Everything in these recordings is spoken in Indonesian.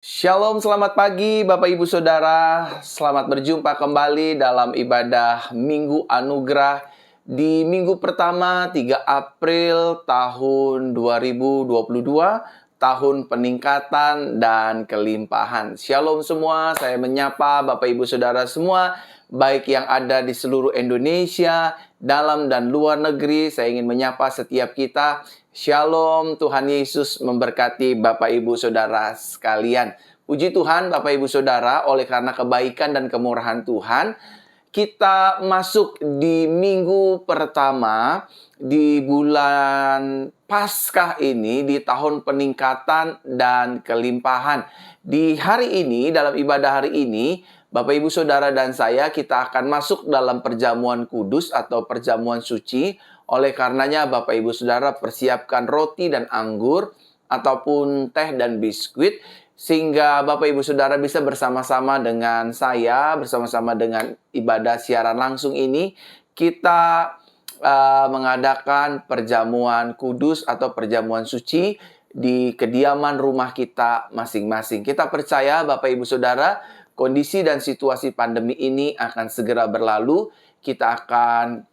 Shalom, selamat pagi Bapak Ibu Saudara. Selamat berjumpa kembali dalam ibadah Minggu Anugerah di minggu pertama 3 April tahun 2022, tahun peningkatan dan kelimpahan. Shalom semua, saya menyapa Bapak Ibu Saudara semua, baik yang ada di seluruh Indonesia, dalam dan luar negeri. Saya ingin menyapa setiap kita. Shalom, Tuhan Yesus memberkati Bapak Ibu Saudara sekalian. Puji Tuhan Bapak Ibu Saudara, oleh karena kebaikan dan kemurahan Tuhan, kita masuk di minggu pertama di bulan Paskah ini, di tahun peningkatan dan kelimpahan. Di hari ini, dalam ibadah hari ini, Bapak Ibu Saudara dan saya, kita akan masuk dalam perjamuan kudus atau perjamuan suci. Oleh karenanya Bapak Ibu Saudara persiapkan roti dan anggur ataupun teh dan biskuit sehingga Bapak Ibu Saudara bisa bersama-sama dengan saya, bersama-sama dengan ibadah siaran langsung ini, kita mengadakan perjamuan kudus atau perjamuan suci di kediaman rumah kita masing-masing. Kita percaya Bapak Ibu Saudara, kondisi dan situasi pandemi ini akan segera berlalu. Kita akan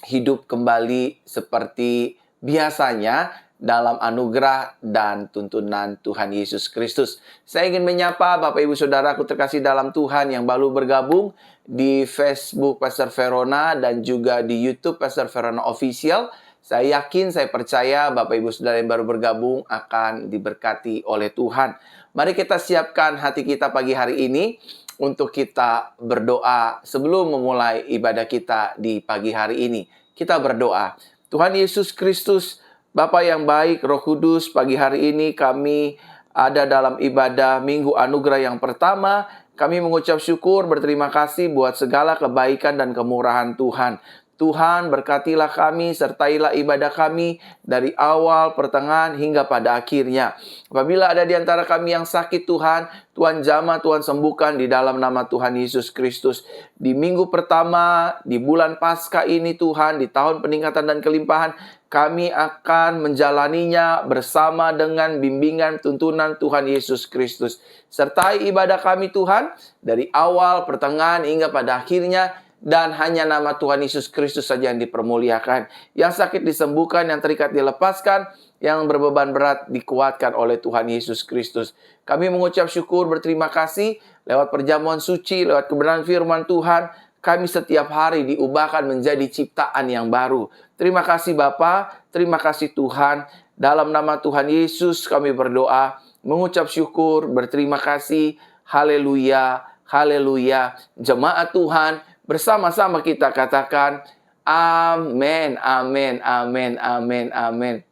hidup kembali seperti biasanya dalam anugerah dan tuntunan Tuhan Yesus Kristus. Saya ingin menyapa Bapak Ibu Saudaraku terkasih dalam Tuhan yang baru bergabung di Facebook Pastor Verona dan juga di YouTube Pastor Verona Official. Saya yakin, saya percaya Bapak Ibu Saudara yang baru bergabung akan diberkati oleh Tuhan. Mari kita siapkan hati kita pagi hari ini untuk kita berdoa sebelum memulai ibadah kita di pagi hari ini. Kita berdoa. Tuhan Yesus Kristus, Bapa yang baik, Roh Kudus, pagi hari ini kami ada dalam ibadah Minggu Anugerah yang pertama. Kami mengucap syukur, berterima kasih buat segala kebaikan dan kemurahan Tuhan. Tuhan, berkatilah kami, sertailah ibadah kami dari awal, pertengahan, hingga pada akhirnya. Apabila ada di antara kami yang sakit Tuhan, Tuhan jamah, Tuhan sembuhkan di dalam nama Tuhan Yesus Kristus. Di minggu pertama, di bulan Paskah ini Tuhan, di tahun peningkatan dan kelimpahan, kami akan menjalaninya bersama dengan bimbingan tuntunan Tuhan Yesus Kristus. Sertai ibadah kami Tuhan, dari awal, pertengahan, hingga pada akhirnya. Dan hanya nama Tuhan Yesus Kristus saja yang dipermuliakan. Yang sakit disembuhkan, yang terikat dilepaskan, yang berbeban berat dikuatkan oleh Tuhan Yesus Kristus. Kami mengucap syukur, berterima kasih lewat perjamuan suci, lewat kebenaran firman Tuhan. Kami setiap hari diubahkan menjadi ciptaan yang baru. Terima kasih Bapa, terima kasih Tuhan. Dalam nama Tuhan Yesus kami berdoa, mengucap syukur, berterima kasih. Haleluya, haleluya. Jemaat Tuhan, bersama-sama kita katakan, amin, amin, amin, amin, amin.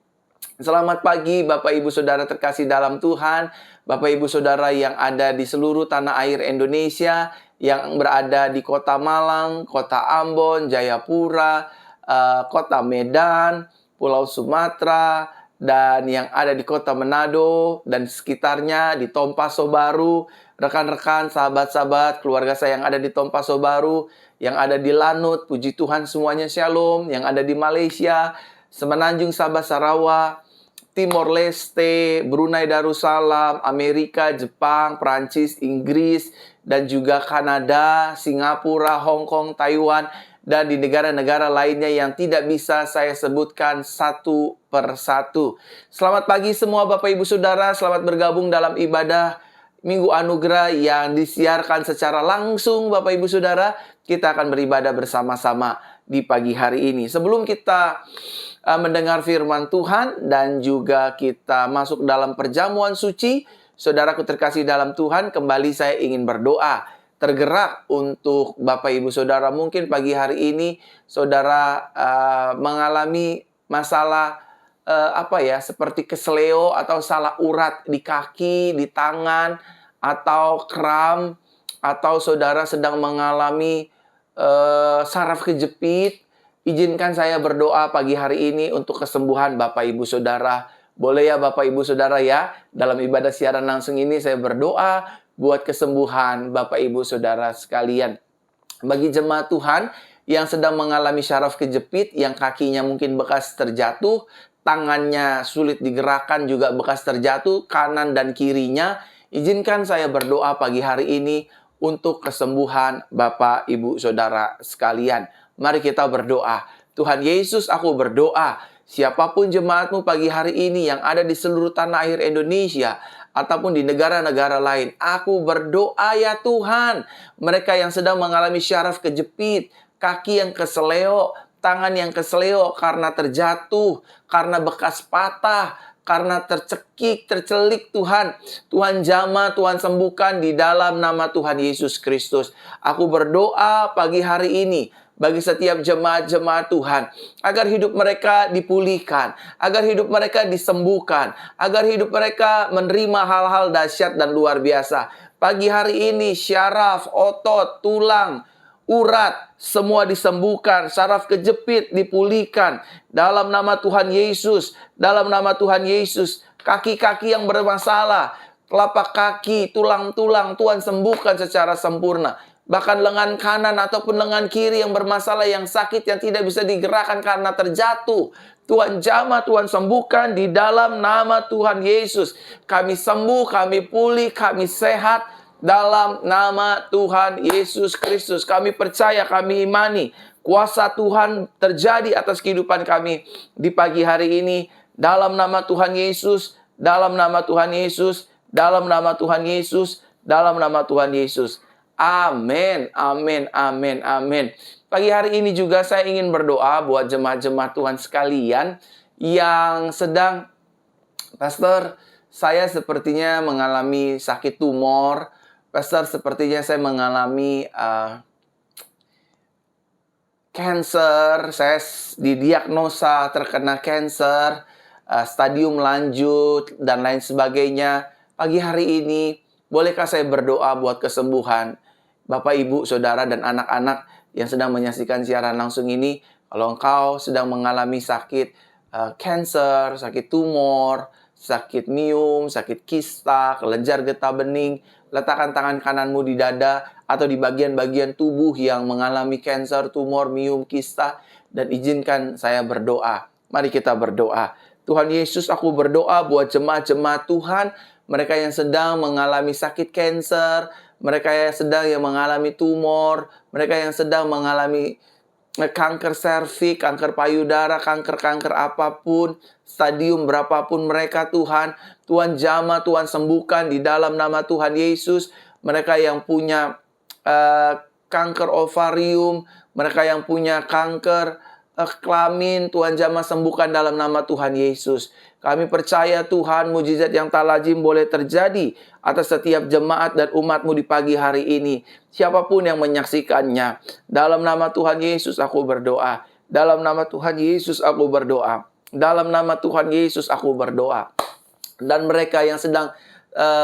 Selamat pagi Bapak Ibu Saudara terkasih dalam Tuhan, Bapak Ibu Saudara yang ada di seluruh tanah air Indonesia, yang berada di kota Malang, kota Ambon, Jayapura, kota Medan, Pulau Sumatera, dan yang ada di kota Manado dan sekitarnya, di Tompaso Baru, rekan-rekan, sahabat-sahabat, keluarga saya yang ada di Tompaso Baru, yang ada di Lanut, puji Tuhan semuanya shalom, yang ada di Malaysia, Semenanjung, Sabah, Sarawak, Timor Leste, Brunei Darussalam, Amerika, Jepang, Prancis, Inggris, dan juga Kanada, Singapura, Hong Kong, Taiwan, dan di negara-negara lainnya yang tidak bisa saya sebutkan satu per satu. Selamat pagi semua Bapak Ibu Saudara, selamat bergabung dalam ibadah Minggu Anugerah yang disiarkan secara langsung Bapak Ibu Saudara. Kita akan beribadah bersama-sama di pagi hari ini. Sebelum kita mendengar firman Tuhan dan juga kita masuk dalam perjamuan suci, saudaraku terkasih dalam Tuhan, kembali saya ingin berdoa. Tergerak untuk Bapak Ibu Saudara, mungkin pagi hari ini saudara mengalami masalah seperti kesleo atau salah urat di kaki, di tangan, atau kram, atau saudara sedang mengalami saraf kejepit. Izinkan saya berdoa pagi hari ini untuk kesembuhan Bapak Ibu Saudara. Boleh ya Bapak Ibu Saudara ya, dalam ibadah siaran langsung ini saya berdoa buat kesembuhan Bapak Ibu Saudara sekalian. Bagi jemaat Tuhan yang sedang mengalami saraf kejepit, yang kakinya mungkin bekas terjatuh, tangannya sulit digerakkan juga bekas terjatuh, kanan dan kirinya, Izinkan saya berdoa pagi hari ini untuk kesembuhan Bapak, Ibu, Saudara sekalian. Mari kita berdoa. Tuhan Yesus, aku berdoa. Siapapun jemaat-Mu pagi hari ini yang ada di seluruh tanah air Indonesia ataupun di negara-negara lain, aku berdoa ya Tuhan. Mereka yang sedang mengalami syaraf kejepit, kaki yang keseleo, tangan yang keseleo karena terjatuh, karena bekas patah, karena tercekik, tercelik Tuhan. Tuhan jamah, Tuhan sembuhkan di dalam nama Tuhan Yesus Kristus. Aku berdoa pagi hari ini bagi setiap jemaat-jemaat Tuhan, agar hidup mereka dipulihkan, agar hidup mereka disembuhkan, agar hidup mereka menerima hal-hal dahsyat dan luar biasa. Pagi hari ini syaraf, otot, tulang, urat, semua disembuhkan. Saraf kejepit dipulihkan. Dalam nama Tuhan Yesus. Dalam nama Tuhan Yesus. Kaki-kaki yang bermasalah, telapak kaki, tulang-tulang, Tuhan sembuhkan secara sempurna. Bahkan lengan kanan ataupun lengan kiri yang bermasalah, yang sakit, yang tidak bisa digerakkan karena terjatuh, Tuhan jamah, Tuhan sembuhkan di dalam nama Tuhan Yesus. Kami sembuh, kami pulih, kami sehat dalam nama Tuhan Yesus Kristus. Kami percaya, kami imani kuasa Tuhan terjadi atas kehidupan kami di pagi hari ini. Dalam nama Tuhan Yesus, dalam nama Tuhan Yesus, dalam nama Tuhan Yesus, dalam nama Tuhan Yesus. Amin, amin, amin, amin. Pagi hari ini juga saya ingin berdoa buat jemaat-jemaat Tuhan sekalian yang sedang, Pastor, saya sepertinya mengalami sakit tumor. Pastor, sepertinya saya mengalami cancer. Saya didiagnosa terkena cancer, stadium lanjut, dan lain sebagainya. Pagi hari ini, bolehkah saya berdoa buat kesembuhan Bapak, Ibu, Saudara, dan anak-anak yang sedang menyaksikan siaran langsung ini? Kalau engkau sedang mengalami sakit cancer, sakit tumor, sakit miom, sakit kista, kelenjar getah bening, letakkan tangan kananmu di dada atau di bagian-bagian tubuh yang mengalami cancer, tumor, miom, kista, dan izinkan saya berdoa. Mari kita berdoa. Tuhan Yesus, aku berdoa buat jemaat-jemaat Tuhan, mereka yang sedang mengalami sakit cancer, mereka yang sedang mengalami tumor, mereka yang sedang mengalami kanker serviks, kanker payudara, kanker-kanker apapun, stadium berapapun mereka Tuhan. Tuhan jamah, Tuhan sembuhkan di dalam nama Tuhan Yesus. Mereka yang punya kanker ovarium, mereka yang punya kanker kelamin, Tuhan jamah sembuhkan dalam nama Tuhan Yesus. Kami percaya Tuhan, mujizat yang tak lazim boleh terjadi atas setiap jemaat dan umat-Mu di pagi hari ini. Siapapun yang menyaksikannya, dalam nama Tuhan Yesus aku berdoa. Dalam nama Tuhan Yesus aku berdoa. Dalam nama Tuhan Yesus aku berdoa. Dan mereka yang sedang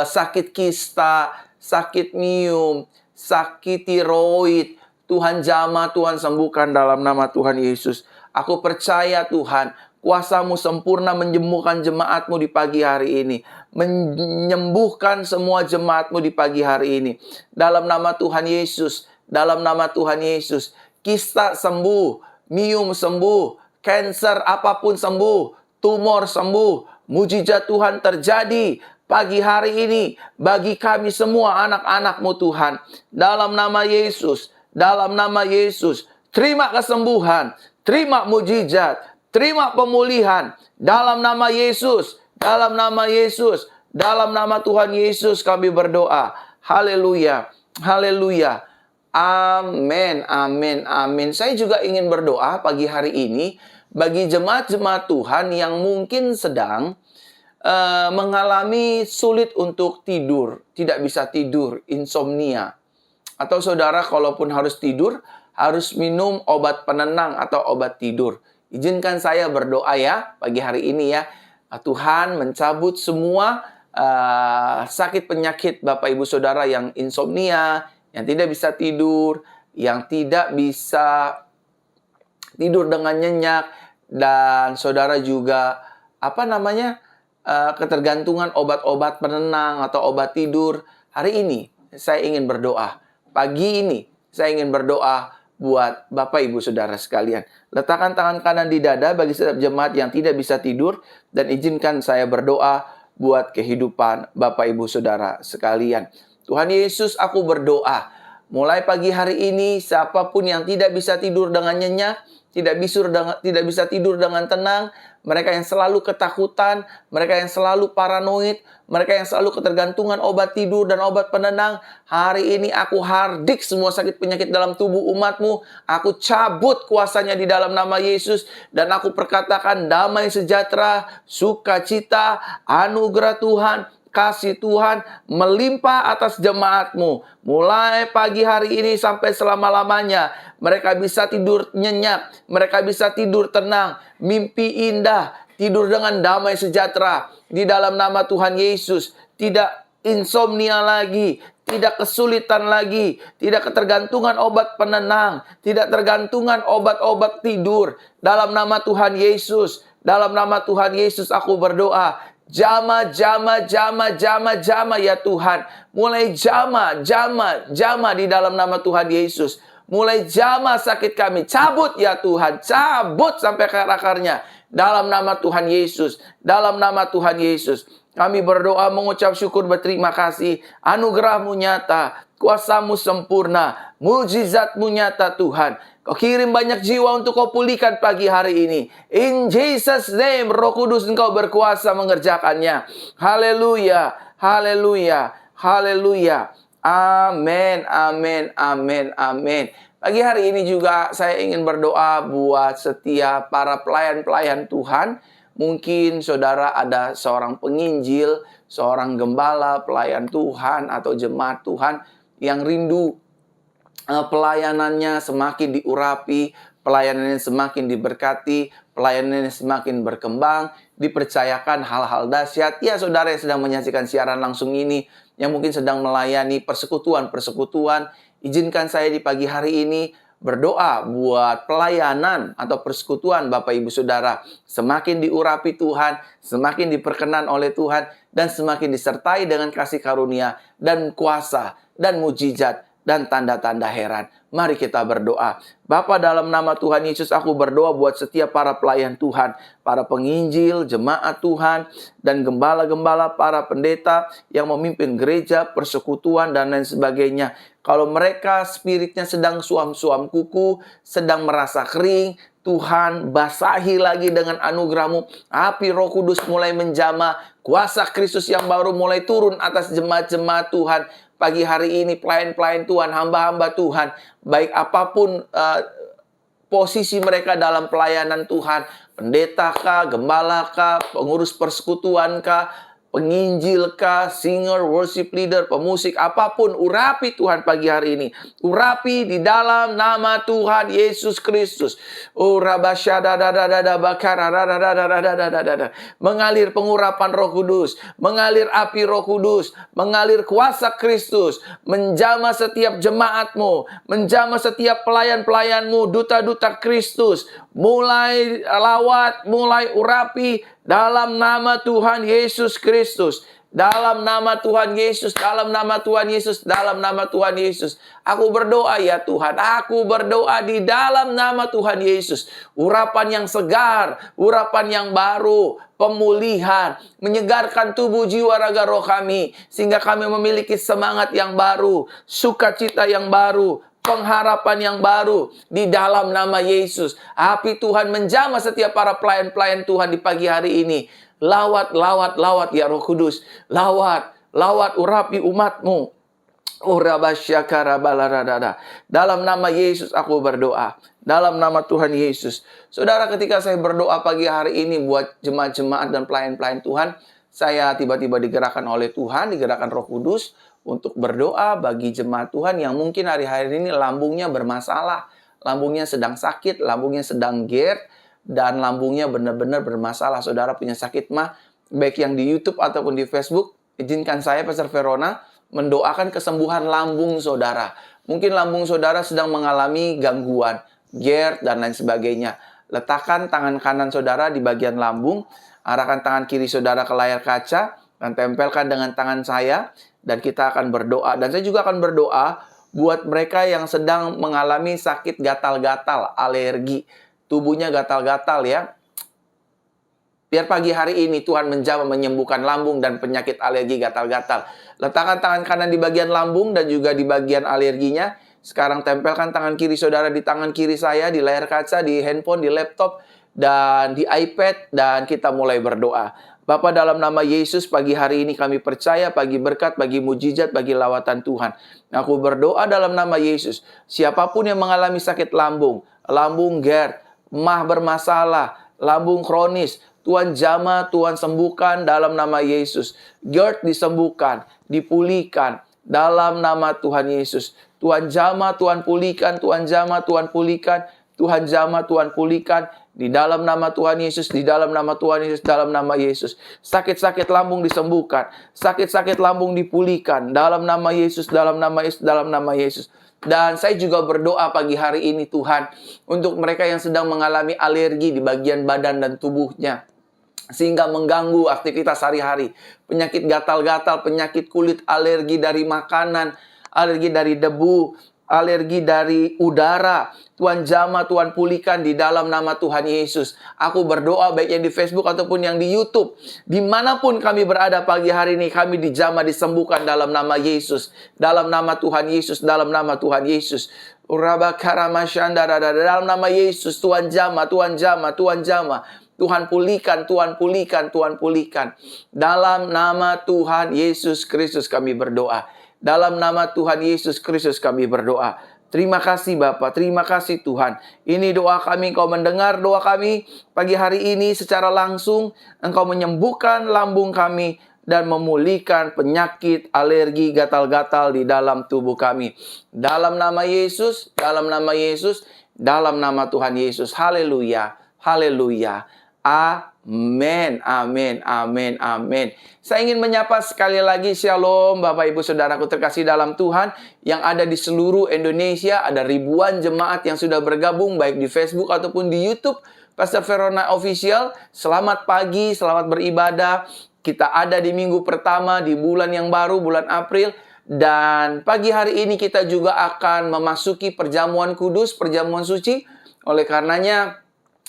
sakit kista, sakit miom, sakit tiroid, Tuhan jamah, Tuhan sembuhkan dalam nama Tuhan Yesus. Aku percaya Tuhan, kuasa-Mu sempurna menyembuhkan jemaat-Mu di pagi hari ini. Menyembuhkan semua jemaat-Mu di pagi hari ini. Dalam nama Tuhan Yesus. Dalam nama Tuhan Yesus. Kista sembuh. Miom sembuh. Cancer apapun sembuh. Tumor sembuh. Mujizat Tuhan terjadi pagi hari ini bagi kami semua anak-anak-Mu Tuhan. Dalam nama Yesus. Dalam nama Yesus. Terima kesembuhan. Terima mujizat. Terima pemulihan dalam nama Yesus, dalam nama Yesus, dalam nama Tuhan Yesus kami berdoa. Haleluya, haleluya, amin, amin, amin. Saya juga ingin berdoa pagi hari ini bagi jemaat-jemaat Tuhan yang mungkin sedang mengalami sulit untuk tidur, tidak bisa tidur, insomnia. Atau saudara kalaupun harus tidur, harus minum obat penenang atau obat tidur. Izinkan saya berdoa ya pagi hari ini ya. Tuhan mencabut semua sakit penyakit Bapak Ibu Saudara yang insomnia, yang tidak bisa tidur, yang tidak bisa tidur dengan nyenyak, dan saudara juga ketergantungan obat-obat penenang atau obat tidur. Hari ini saya ingin berdoa. Pagi ini saya ingin berdoa buat Bapak Ibu Saudara sekalian. Letakkan tangan kanan di dada bagi setiap jemaat yang tidak bisa tidur, dan izinkan saya berdoa buat kehidupan Bapak Ibu Saudara sekalian. Tuhan Yesus, aku berdoa, mulai pagi hari ini siapapun yang tidak bisa tidur dengan nyenyak, tidak bisa tidur dengan tenang, mereka yang selalu ketakutan, mereka yang selalu paranoid, mereka yang selalu ketergantungan obat tidur dan obat penenang, hari ini aku hardik semua sakit penyakit dalam tubuh umat-Mu. Aku cabut kuasanya di dalam nama Yesus, dan aku perkatakan damai sejahtera, sukacita, anugerah Tuhan, kasih Tuhan melimpah atas jemaat-Mu. Mulai pagi hari ini sampai selama-lamanya, mereka bisa tidur nyenyak, mereka bisa tidur tenang, mimpi indah, tidur dengan damai sejahtera di dalam nama Tuhan Yesus. Tidak insomnia lagi, tidak kesulitan lagi, tidak ketergantungan obat penenang, tidak tergantungan obat-obat tidur. Dalam nama Tuhan Yesus, dalam nama Tuhan Yesus aku berdoa. Jama ya Tuhan. Mulai jama di dalam nama Tuhan Yesus. Mulai jama sakit kami. Cabut ya Tuhan. Cabut sampai ke akarnya. Dalam nama Tuhan Yesus. Dalam nama Tuhan Yesus. Kami berdoa mengucap syukur berterima kasih. Anugerah-Mu nyata. Kuasa-Mu sempurna. Mujizat-Mu nyata Tuhan. Kau kirim banyak jiwa untuk Kau pulihkan pagi hari ini. In Jesus name, Roh Kudus Engkau berkuasa mengerjakannya. Haleluya, haleluya, haleluya. Amin, amin, amin, amin. Pagi hari ini juga saya ingin berdoa buat setiap para pelayan-pelayan Tuhan. Mungkin saudara ada seorang penginjil, seorang gembala, pelayan Tuhan, atau jemaat Tuhan yang rindu pelayanannya semakin diurapi, pelayanannya semakin diberkati, pelayanannya semakin berkembang, dipercayakan hal-hal dahsyat. Ya, saudara yang sedang menyaksikan siaran langsung ini, yang mungkin sedang melayani persekutuan-persekutuan, izinkan saya di pagi hari ini berdoa buat pelayanan atau persekutuan Bapak Ibu Saudara semakin diurapi Tuhan, semakin diperkenan oleh Tuhan, dan semakin disertai dengan kasih karunia dan kuasa dan mujizat dan tanda-tanda heran. Mari kita berdoa. Bapa, dalam nama Tuhan Yesus, aku berdoa buat setiap para pelayan Tuhan, para penginjil, jemaat Tuhan, dan gembala-gembala, para pendeta yang memimpin gereja, persekutuan, dan lain sebagainya. Kalau mereka spiritnya sedang suam-suam kuku, sedang merasa kering, Tuhan basahi lagi dengan anugerah-Mu. Api Roh Kudus mulai menjamah, kuasa Kristus yang baru mulai turun atas jemaat-jemaat Tuhan. Pagi hari ini pelayan-pelayan Tuhan, hamba-hamba Tuhan, baik apapun posisi mereka dalam pelayanan Tuhan, pendeta kah, gembala kah, pengurus persekutuan kah, penginjil kah, singer, worship leader, pemusik, apapun, urapi Tuhan pagi hari ini. Urapi di dalam nama Tuhan Yesus Kristus. Mengalir pengurapan Roh Kudus, mengalir api Roh Kudus, mengalir kuasa Kristus, menjamah setiap jemaat-Mu, menjamah setiap pelayan-pelayan-Mu, duta-duta Kristus, mulai lawat, mulai urapi, dalam nama Tuhan Yesus Kristus. Dalam nama Tuhan Yesus. Dalam nama Tuhan Yesus. Dalam nama Tuhan Yesus. Aku berdoa ya Tuhan. Aku berdoa di dalam nama Tuhan Yesus. Urapan yang segar. Urapan yang baru. Pemulihan. Menyegarkan tubuh, jiwa, raga, roh kami. Sehingga kami memiliki semangat yang baru. Sukacita yang baru. Pengharapan yang baru di dalam nama Yesus. Api Tuhan menjamah setiap para pelayan-pelayan Tuhan di pagi hari ini. Lawat, lawat, lawat ya Roh Kudus. Lawat, lawat urapi umat-Mu. Dalam nama Yesus aku berdoa. Dalam nama Tuhan Yesus. Saudara, ketika saya berdoa pagi hari ini buat jemaat-jemaat dan pelayan-pelayan Tuhan, saya tiba-tiba digerakkan oleh Tuhan, digerakkan Roh Kudus untuk berdoa bagi jemaat Tuhan yang mungkin hari-hari ini lambungnya bermasalah. Lambungnya sedang sakit, lambungnya sedang GERD, dan lambungnya benar-benar bermasalah. Saudara punya sakit mah, baik yang di YouTube ataupun di Facebook, izinkan saya, Pastor Verona, mendoakan kesembuhan lambung saudara. Mungkin lambung saudara sedang mengalami gangguan, GERD, dan lain sebagainya. Letakkan tangan kanan saudara di bagian lambung, arahkan tangan kiri saudara ke layar kaca, dan tempelkan dengan tangan saya, dan kita akan berdoa. Dan saya juga akan berdoa buat mereka yang sedang mengalami sakit gatal-gatal, alergi. Tubuhnya gatal-gatal ya. Biar pagi hari ini Tuhan menjamah menyembuhkan lambung dan penyakit alergi gatal-gatal. Letakkan tangan kanan di bagian lambung dan juga di bagian alerginya. Sekarang tempelkan tangan kiri saudara di tangan kiri saya, di layar kaca, di handphone, di laptop, dan di iPad. Dan kita mulai berdoa. Bapa, dalam nama Yesus, pagi hari ini kami percaya, pagi berkat, pagi mujizat, bagi lawatan Tuhan. Aku berdoa dalam nama Yesus. Siapapun yang mengalami sakit lambung, lambung GERD, mah bermasalah, lambung kronis, Tuhan jamah, Tuhan sembuhkan dalam nama Yesus. GERD disembuhkan, dipulihkan dalam nama Tuhan Yesus. Tuhan jamah, Tuhan pulihkan, Tuhan jamah, Tuhan pulihkan, Tuhan jamah, Tuhan pulihkan. Di dalam nama Tuhan Yesus, di dalam nama Tuhan Yesus, dalam nama Yesus. Sakit-sakit lambung disembuhkan, sakit-sakit lambung dipulihkan dalam nama Yesus, dalam nama Yesus, dalam nama Yesus. Dan saya juga berdoa pagi hari ini Tuhan, untuk mereka yang sedang mengalami alergi di bagian badan dan tubuhnya, sehingga mengganggu aktivitas sehari-hari. Penyakit gatal-gatal, penyakit kulit, alergi dari makanan, alergi dari debu, alergi dari udara. Tuhan jamah, Tuhan pulihkan di dalam nama Tuhan Yesus. Aku berdoa baik yang di Facebook ataupun yang di YouTube. Dimanapun kami berada pagi hari ini, kami dijamah, disembuhkan dalam nama Yesus. Dalam nama Tuhan Yesus, dalam nama Tuhan Yesus. Dalam nama Yesus, Tuhan jamah, Tuhan jamah, Tuhan jamah. Tuhan pulihkan, Tuhan pulihkan, Tuhan pulihkan. Dalam nama Tuhan Yesus Kristus kami berdoa. Dalam nama Tuhan Yesus Kristus kami berdoa. Terima kasih Bapa, terima kasih Tuhan. Ini doa kami, Engkau mendengar doa kami pagi hari ini secara langsung. Engkau menyembuhkan lambung kami dan memulihkan penyakit alergi gatal-gatal di dalam tubuh kami. Dalam nama Yesus, dalam nama Yesus, dalam nama Tuhan Yesus. Haleluya, haleluya. Amin, amin, amin, amin. Saya ingin menyapa sekali lagi Shalom Bapak Ibu Saudaraku terkasih dalam Tuhan yang ada di seluruh Indonesia. Ada ribuan jemaat yang sudah bergabung baik di Facebook ataupun di YouTube Pastor Verona Official. Selamat pagi, selamat beribadah. Kita ada di minggu pertama di bulan yang baru, bulan April. Dan pagi hari ini kita juga akan memasuki perjamuan kudus, perjamuan suci. Oleh karenanya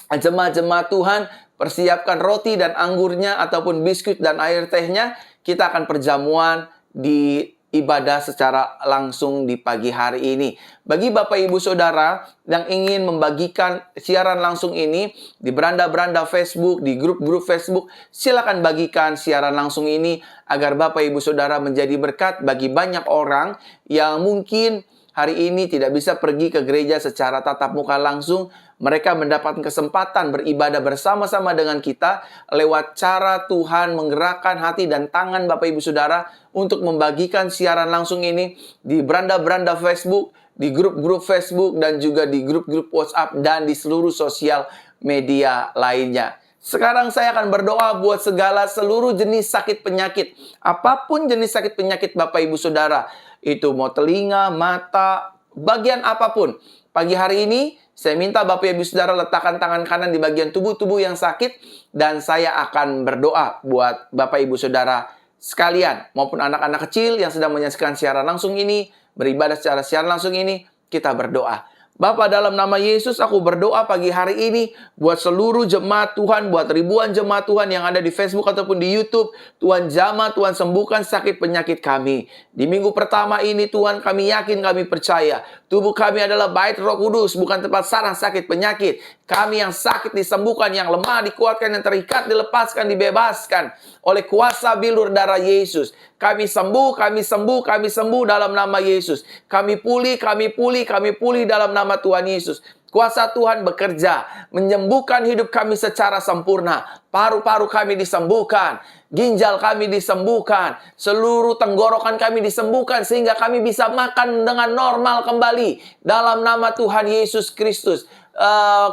jemaat-jemaat Tuhan, persiapkan roti dan anggurnya ataupun biskuit dan air tehnya. Kita akan perjamuan di ibadah secara langsung di pagi hari ini. Bagi Bapak Ibu Saudara yang ingin membagikan siaran langsung ini di beranda-beranda Facebook, di grup-grup Facebook, silakan bagikan siaran langsung ini agar Bapak Ibu Saudara menjadi berkat bagi banyak orang yang mungkin hari ini tidak bisa pergi ke gereja secara tatap muka langsung. Mereka mendapatkan kesempatan beribadah bersama-sama dengan kita lewat cara Tuhan menggerakkan hati dan tangan Bapak Ibu Saudara untuk membagikan siaran langsung ini di beranda-beranda Facebook, di grup-grup Facebook, dan juga di grup-grup WhatsApp, dan di seluruh sosial media lainnya. Sekarang saya akan berdoa buat seluruh jenis sakit penyakit. Apapun jenis sakit penyakit Bapak Ibu Saudara, itu mau telinga, mata, bagian apapun. Pagi hari ini saya minta Bapak Ibu Saudara letakkan tangan kanan di bagian tubuh-tubuh yang sakit, dan saya akan berdoa buat Bapak Ibu Saudara sekalian maupun anak-anak kecil yang sedang menyaksikan siaran langsung ini, beribadah secara siaran langsung ini. Kita berdoa. Bapa, dalam nama Yesus aku berdoa pagi hari ini buat seluruh jemaat Tuhan, buat ribuan jemaat Tuhan yang ada di Facebook ataupun di YouTube. Tuhan jamah, Tuhan sembuhkan sakit penyakit kami. Di minggu pertama ini Tuhan, kami yakin, kami percaya tubuh kami adalah bait Roh Kudus, bukan tempat sarang sakit penyakit. Kami yang sakit disembuhkan, yang lemah dikuatkan, yang terikat dilepaskan, dibebaskan oleh kuasa bilur darah Yesus. Kami sembuh, kami sembuh, kami sembuh dalam nama Yesus. Kami pulih, kami pulih, kami pulih dalam nama Tuhan Yesus. Kuasa Tuhan bekerja, menyembuhkan hidup kami secara sempurna. Paru-paru kami disembuhkan, ginjal kami disembuhkan, seluruh tenggorokan kami disembuhkan, sehingga kami bisa makan dengan normal kembali. Dalam nama Tuhan Yesus Kristus.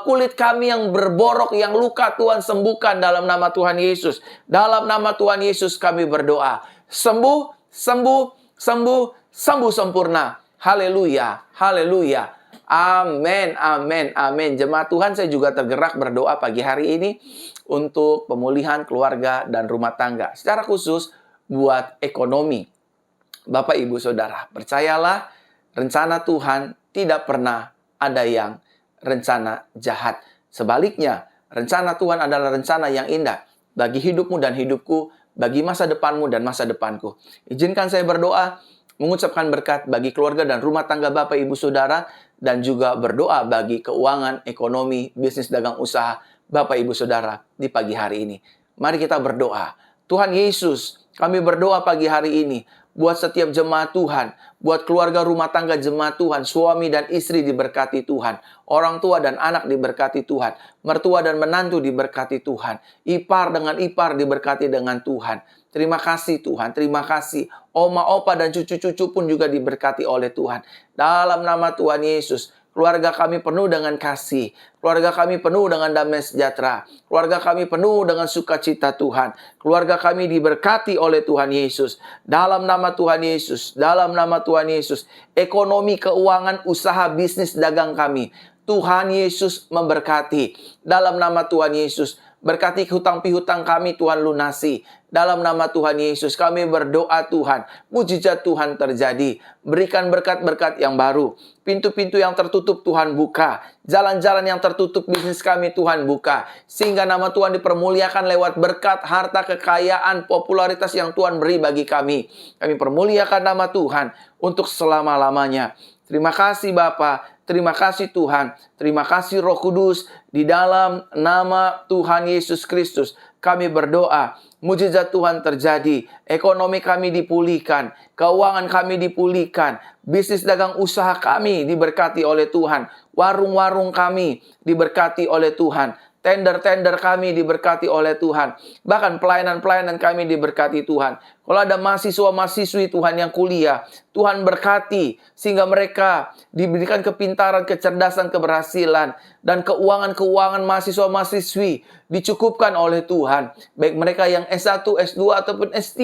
Kulit kami yang berborok, yang luka, Tuhan sembuhkan dalam nama Tuhan Yesus. Dalam nama Tuhan Yesus kami berdoa. Sembuh, sembuh, sembuh, sembuh sempurna. Haleluya, haleluya. Amin, amin, amin. Jemaat Tuhan, saya juga tergerak berdoa pagi hari ini untuk pemulihan keluarga dan rumah tangga. Secara khusus buat ekonomi. Bapak, Ibu, Saudara, percayalah rencana Tuhan tidak pernah ada yang rencana jahat. Sebaliknya, rencana Tuhan adalah rencana yang indah. bagi hidupmu dan hidupku, bagi masa depanmu dan masa depanku. Izinkan saya berdoa, mengucapkan berkat bagi keluarga dan rumah tangga Bapak Ibu Saudara, dan juga berdoa bagi keuangan, ekonomi, bisnis dagang usaha Bapak Ibu Saudara di pagi hari ini. Mari kita berdoa. Tuhan Yesus, kami berdoa pagi hari ini buat setiap jemaat Tuhan, buat keluarga rumah tangga jemaat Tuhan, suami dan istri diberkati Tuhan, orang tua dan anak diberkati Tuhan, mertua dan menantu diberkati Tuhan, ipar dengan ipar diberkati dengan Tuhan. Terima kasih Tuhan, terima kasih. Oma, opa, dan cucu-cucu pun juga diberkati oleh Tuhan. Dalam nama Tuhan Yesus, keluarga kami penuh dengan kasih. Keluarga kami penuh dengan damai sejahtera. Keluarga kami penuh dengan sukacita Tuhan. Keluarga kami diberkati oleh Tuhan Yesus. Dalam nama Tuhan Yesus. Dalam nama Tuhan Yesus. Ekonomi, keuangan, usaha, bisnis, dagang kami, Tuhan Yesus memberkati. Dalam nama Tuhan Yesus. Berkati hutang pihutang kami, Tuhan lunasi. Dalam nama Tuhan Yesus kami berdoa Tuhan, mujizat Tuhan terjadi. Berikan berkat-berkat yang baru. Pintu-pintu yang tertutup Tuhan buka. Jalan-jalan yang tertutup bisnis kami Tuhan buka. Sehingga nama Tuhan dipermuliakan lewat berkat, harta, kekayaan, popularitas yang Tuhan beri bagi kami. Kami permuliakan nama Tuhan untuk selama-lamanya. Terima kasih Bapa. Terima kasih Tuhan, terima kasih Roh Kudus. Di dalam nama Tuhan Yesus Kristus kami berdoa, mujizat Tuhan terjadi, ekonomi kami dipulihkan, keuangan kami dipulihkan, bisnis dagang usaha kami diberkati oleh Tuhan, warung-warung kami diberkati oleh Tuhan, tender-tender kami diberkati oleh Tuhan. Bahkan pelayanan-pelayanan kami diberkati Tuhan. Kalau ada mahasiswa-mahasiswi Tuhan yang kuliah, Tuhan berkati sehingga mereka diberikan kepintaran, kecerdasan, keberhasilan, dan keuangan-keuangan mahasiswa-mahasiswi dicukupkan oleh Tuhan. Baik mereka yang S1, S2, ataupun S3.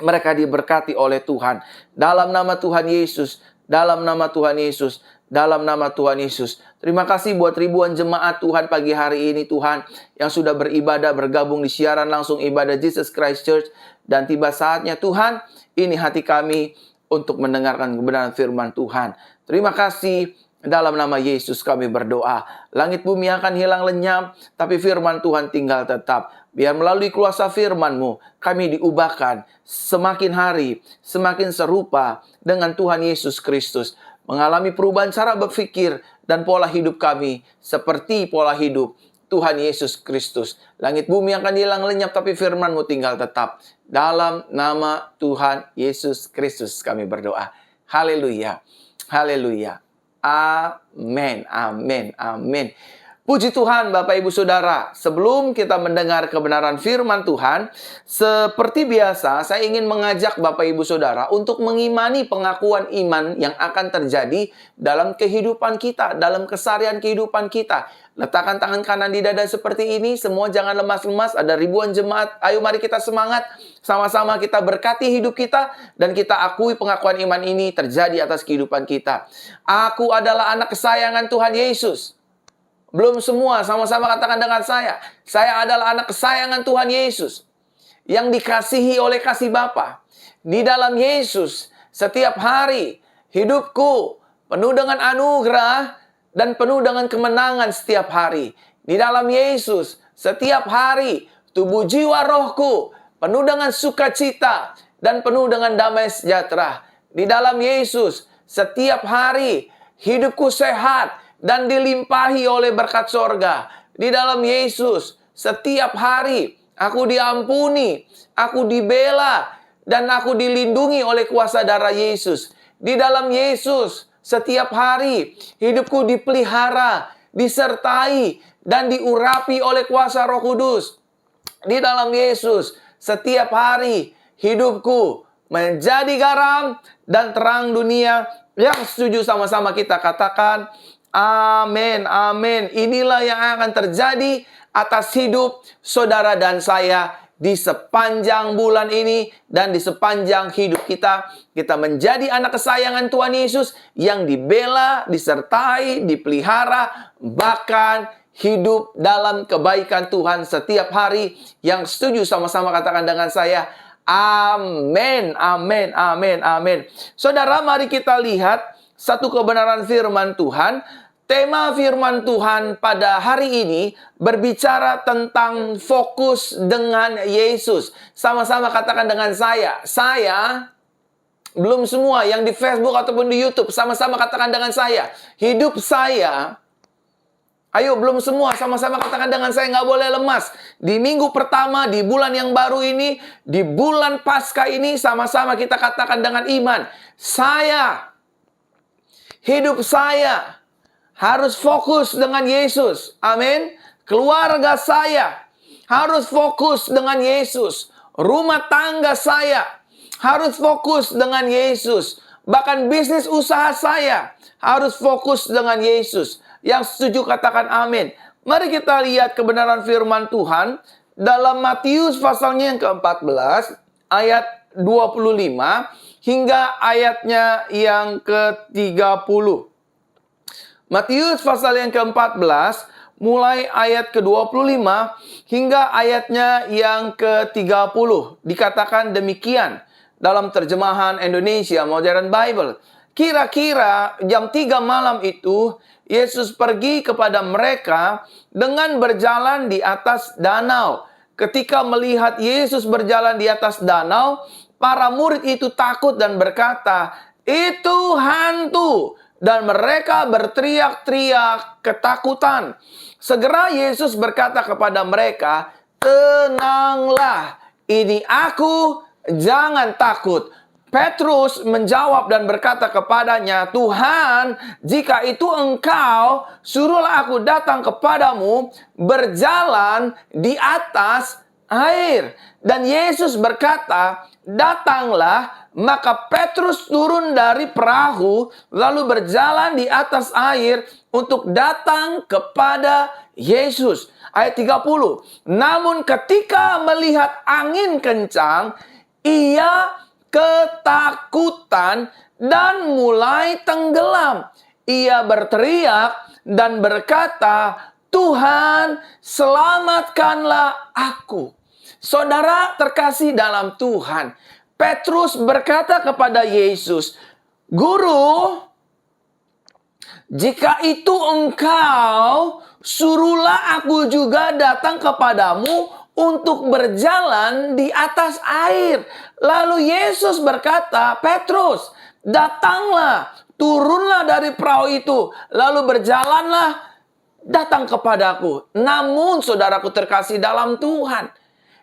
Mereka diberkati oleh Tuhan. Dalam nama Tuhan Yesus. Dalam nama Tuhan Yesus. Dalam nama Tuhan Yesus. Terima kasih buat ribuan jemaat Tuhan pagi hari ini Tuhan, yang sudah beribadah, bergabung di siaran langsung ibadah Jesus Christ Church. Dan tiba saatnya Tuhan, ini hati kami untuk mendengarkan kebenaran firman Tuhan. Terima kasih. Dalam nama Yesus kami berdoa. Langit bumi akan hilang lenyap, tapi firman Tuhan tinggal tetap. Biar melalui kuasa firman-Mu, kami diubahkan semakin hari, semakin serupa dengan Tuhan Yesus Kristus. Mengalami perubahan cara berpikir dan pola hidup kami seperti pola hidup Tuhan Yesus Kristus. Langit bumi akan hilang lenyap, tapi firman-Mu tinggal tetap. Dalam nama Tuhan Yesus Kristus kami berdoa. Haleluya. Haleluya. Amin. Amin. Amin. Puji Tuhan Bapak Ibu Saudara, sebelum kita mendengar kebenaran firman Tuhan, seperti biasa saya ingin mengajak Bapak Ibu Saudara untuk mengimani pengakuan iman yang akan terjadi dalam kehidupan kita, dalam keseharian kehidupan kita. Letakkan tangan kanan di dada seperti ini, semua jangan lemas-lemas, ada ribuan jemaat. Ayo mari kita semangat, sama-sama kita berkati hidup kita, dan kita akui pengakuan iman ini terjadi atas kehidupan kita. Aku adalah anak kesayangan Tuhan Yesus. Belum semua, sama-sama katakan dengan saya. Saya adalah anak kesayangan Tuhan Yesus, yang dikasihi oleh kasih Bapa. Di dalam Yesus, setiap hari, hidupku penuh dengan anugerah dan penuh dengan kemenangan setiap hari. Di dalam Yesus, setiap hari, tubuh jiwa rohku penuh dengan sukacita dan penuh dengan damai sejahtera. Di dalam Yesus, setiap hari, hidupku sehat dan dilimpahi oleh berkat sorga. Di dalam Yesus, setiap hari aku diampuni, aku dibela, dan aku dilindungi oleh kuasa darah Yesus. Di dalam Yesus, setiap hari hidupku dipelihara, disertai, dan diurapi oleh kuasa Roh Kudus. Di dalam Yesus, setiap hari hidupku menjadi garam dan terang dunia. Yang setuju sama-sama kita katakan, amin, amin. Inilah yang akan terjadi atas hidup saudara dan saya di sepanjang bulan ini dan di sepanjang hidup kita. Kita menjadi anak kesayangan Tuhan Yesus yang dibela, disertai, dipelihara, bahkan hidup dalam kebaikan Tuhan setiap hari. Yang setuju sama-sama katakan dengan saya, amin, amin, amin, amin. Saudara, mari kita lihat satu kebenaran firman Tuhan Tema firman Tuhan pada hari ini berbicara tentang fokus dengan Yesus. Sama-sama katakan dengan saya. Saya, belum semua yang di Facebook ataupun di YouTube, sama-sama katakan dengan saya. Hidup saya, ayo belum semua, sama-sama katakan dengan saya, nggak boleh lemas. Di minggu pertama, di bulan yang baru ini, di bulan Paskah ini, sama-sama kita katakan dengan iman. Hidup saya harus fokus dengan Yesus. Amin. Keluarga saya harus fokus dengan Yesus. Rumah tangga saya harus fokus dengan Yesus. Bahkan bisnis usaha saya harus fokus dengan Yesus. Yang setuju katakan amin. Mari kita lihat kebenaran firman Tuhan dalam Matius pasalnya yang ke-14 ayat 25 hingga ayatnya yang ke-30. Matius pasal yang ke-14 mulai ayat ke-25 hingga ayatnya yang ke-30. Dikatakan demikian dalam terjemahan Indonesia Modern Bible. Kira-kira jam 3 malam itu Yesus pergi kepada mereka dengan berjalan di atas danau. Ketika melihat Yesus berjalan di atas danau, para murid itu takut dan berkata, "Itu hantu!" Dan mereka berteriak-teriak ketakutan. Segera Yesus berkata kepada mereka, "Tenanglah, ini aku, jangan takut." Petrus menjawab dan berkata kepadanya, "Tuhan, jika itu Engkau, suruhlah aku datang kepadamu berjalan di atas air." Dan Yesus berkata, "Datanglah." Maka Petrus turun dari perahu, lalu berjalan di atas air untuk datang kepada Yesus. Ayat 30. Namun ketika melihat angin kencang, ia ketakutan dan mulai tenggelam. Ia berteriak dan berkata, "Tuhan, selamatkanlah aku." Saudara terkasih dalam Tuhan, Petrus berkata kepada Yesus, "Guru, jika itu Engkau, suruhlah aku juga datang kepadamu untuk berjalan di atas air." Lalu Yesus berkata, "Petrus, datanglah, turunlah dari perahu itu, lalu berjalanlah datang kepadaku." Namun saudaraku terkasih dalam Tuhan,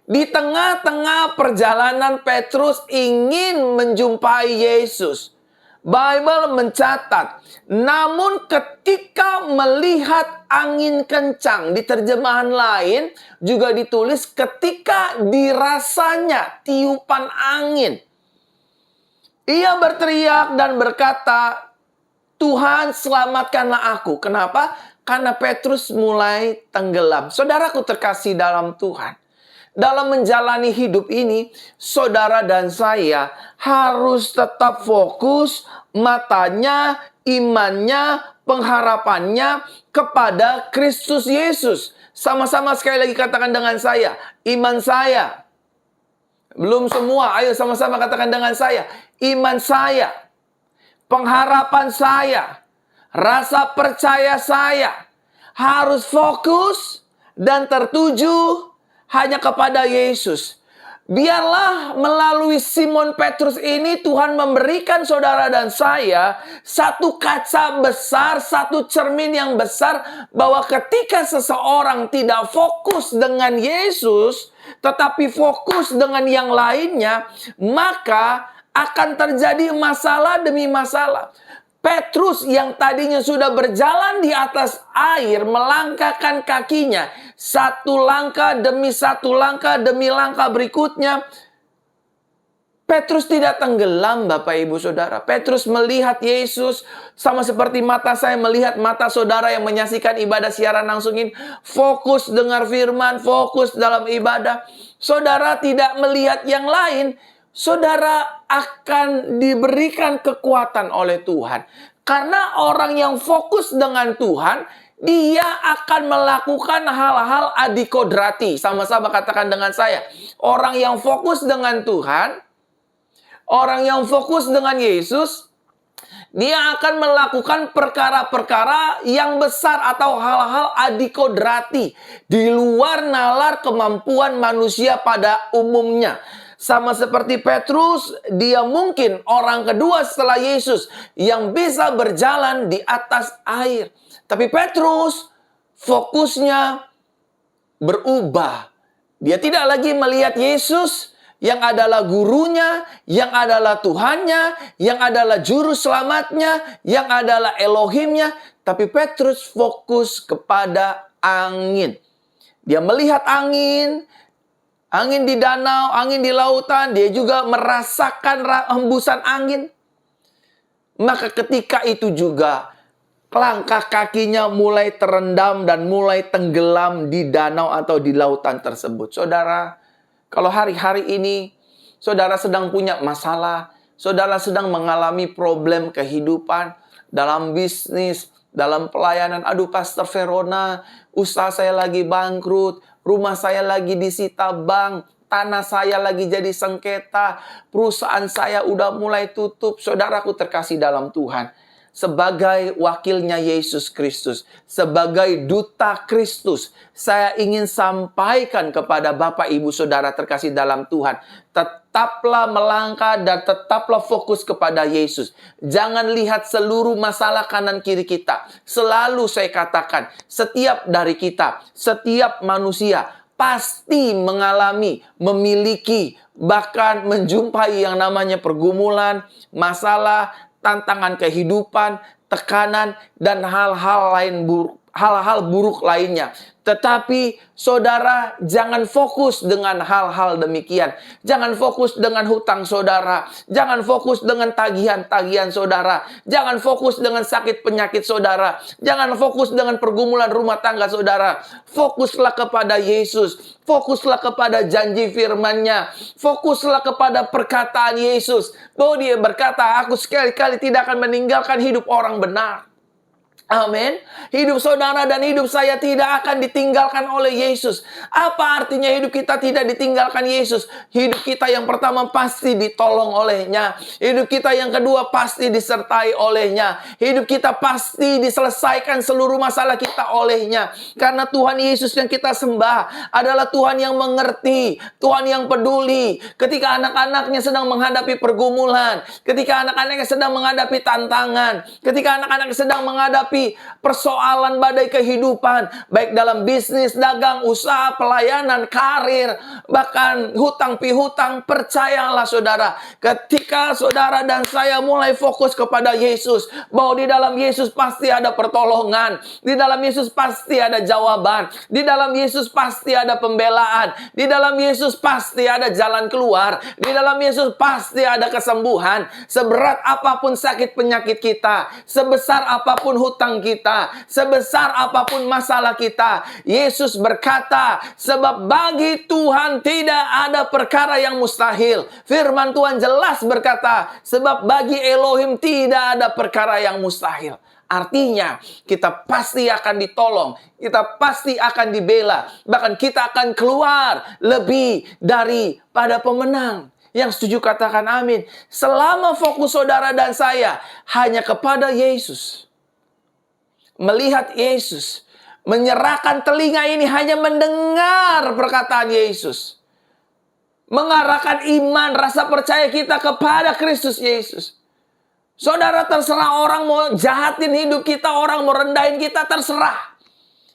di tengah-tengah perjalanan Petrus ingin menjumpai Yesus. Bible mencatat, namun ketika melihat angin kencang, di terjemahan lain juga ditulis ketika dirasanya tiupan angin, ia berteriak dan berkata, "Tuhan, selamatkanlah aku." Kenapa? Karena Petrus mulai tenggelam. Saudaraku terkasih dalam Tuhan, dalam menjalani hidup ini, saudara dan saya harus tetap fokus matanya, imannya, pengharapannya kepada Kristus Yesus. Sama-sama sekali lagi katakan dengan saya, iman saya. Belum semua, ayo sama-sama katakan dengan saya, iman saya, pengharapan saya, rasa percaya saya harus fokus dan tertuju hanya kepada Yesus. Biarlah melalui Simon Petrus ini Tuhan memberikan saudara dan saya satu kaca besar, satu cermin yang besar, bahwa ketika seseorang tidak fokus dengan Yesus, tetapi fokus dengan yang lainnya, maka akan terjadi masalah demi masalah. Petrus yang tadinya sudah berjalan di atas air, melangkahkan kakinya, satu langkah demi satu langkah demi langkah berikutnya, Petrus tidak tenggelam, Bapak Ibu Saudara. Petrus melihat Yesus sama seperti mata saya melihat mata saudara yang menyaksikan ibadah siaran langsung ini. Fokus dengar firman, fokus dalam ibadah. Saudara tidak melihat yang lain, saudara akan diberikan kekuatan oleh Tuhan. Karena orang yang fokus dengan Tuhan, dia akan melakukan hal-hal adikodrati. Sama-sama katakan dengan saya. Orang yang fokus dengan Tuhan, orang yang fokus dengan Yesus, Dia akan melakukan perkara-perkara yang besar atau hal-hal adikodrati di luar nalar kemampuan manusia pada umumnya. Sama seperti Petrus, dia mungkin orang kedua setelah Yesus yang bisa berjalan di atas air. Tapi Petrus fokusnya berubah. Dia tidak lagi melihat Yesus yang adalah gurunya, yang adalah Tuhannya, yang adalah juru selamatnya, yang adalah Elohimnya. Tapi Petrus fokus kepada angin. Dia melihat angin di danau, angin di lautan. Dia juga merasakan hembusan angin. Maka ketika itu juga langkah kakinya mulai terendam dan mulai tenggelam di danau atau di lautan tersebut. Saudara, kalau hari-hari ini saudara sedang punya masalah, saudara sedang mengalami problem kehidupan dalam bisnis, dalam pelayanan. Aduh, Pastor Verona, usaha saya lagi bangkrut, rumah saya lagi disita bank, tanah saya lagi jadi sengketa, perusahaan saya udah mulai tutup. Saudaraku terkasih dalam Tuhan, sebagai wakilnya Yesus Kristus, sebagai duta Kristus, saya ingin sampaikan kepada Bapak Ibu Saudara terkasih dalam Tuhan, tetaplah melangkah dan tetaplah fokus kepada Yesus. Jangan lihat seluruh masalah kanan kiri kita. Selalu saya katakan, setiap dari kita, setiap manusia pasti mengalami, memiliki, bahkan menjumpai yang namanya pergumulan, masalah, tantangan kehidupan, tekanan, dan hal-hal buruk lainnya. Tetapi saudara jangan fokus dengan hal-hal demikian. Jangan fokus dengan hutang saudara. Jangan fokus dengan tagihan-tagihan saudara. Jangan fokus dengan sakit penyakit saudara. Jangan fokus dengan pergumulan rumah tangga saudara. Fokuslah kepada Yesus. Fokuslah kepada janji firman-Nya. Fokuslah kepada perkataan Yesus. Bahwa Dia berkata, aku sekali-kali tidak akan meninggalkan hidup orang benar. Amin. Hidup saudara dan hidup saya tidak akan ditinggalkan oleh Yesus. Apa artinya hidup kita tidak ditinggalkan Yesus? Hidup kita yang pertama pasti ditolong olehnya. Hidup kita yang kedua pasti disertai olehnya. Hidup kita pasti diselesaikan seluruh masalah kita olehnya. Karena Tuhan Yesus yang kita sembah adalah Tuhan yang mengerti, Tuhan yang peduli. Ketika anak-anaknya sedang menghadapi pergumulan, ketika anak-anaknya sedang menghadapi tantangan, ketika anak-anaknya sedang menghadapi persoalan badai kehidupan, baik dalam bisnis, dagang, usaha, pelayanan, karir, bahkan hutang pihutang, percayalah saudara, ketika saudara dan saya mulai fokus kepada Yesus, bahwa di dalam Yesus pasti ada pertolongan, di dalam Yesus pasti ada jawaban, di dalam Yesus pasti ada pembelaan, di dalam Yesus pasti ada jalan keluar, di dalam Yesus pasti ada kesembuhan. Seberat apapun sakit penyakit kita, sebesar apapun hutang kita, sebesar apapun masalah kita, Yesus berkata, sebab bagi Tuhan tidak ada perkara yang mustahil. Firman Tuhan jelas berkata, sebab bagi Elohim tidak ada perkara yang mustahil. Artinya, kita pasti akan ditolong, kita pasti akan dibela, bahkan kita akan keluar lebih daripada pemenang. Yang setuju katakan amin. Selama fokus saudara dan saya hanya kepada Yesus, melihat Yesus, menyerahkan telinga ini hanya mendengar perkataan Yesus, mengarahkan iman, rasa percaya kita kepada Kristus Yesus. Saudara, terserah orang mau jahatin hidup kita, orang mau rendahin kita, terserah.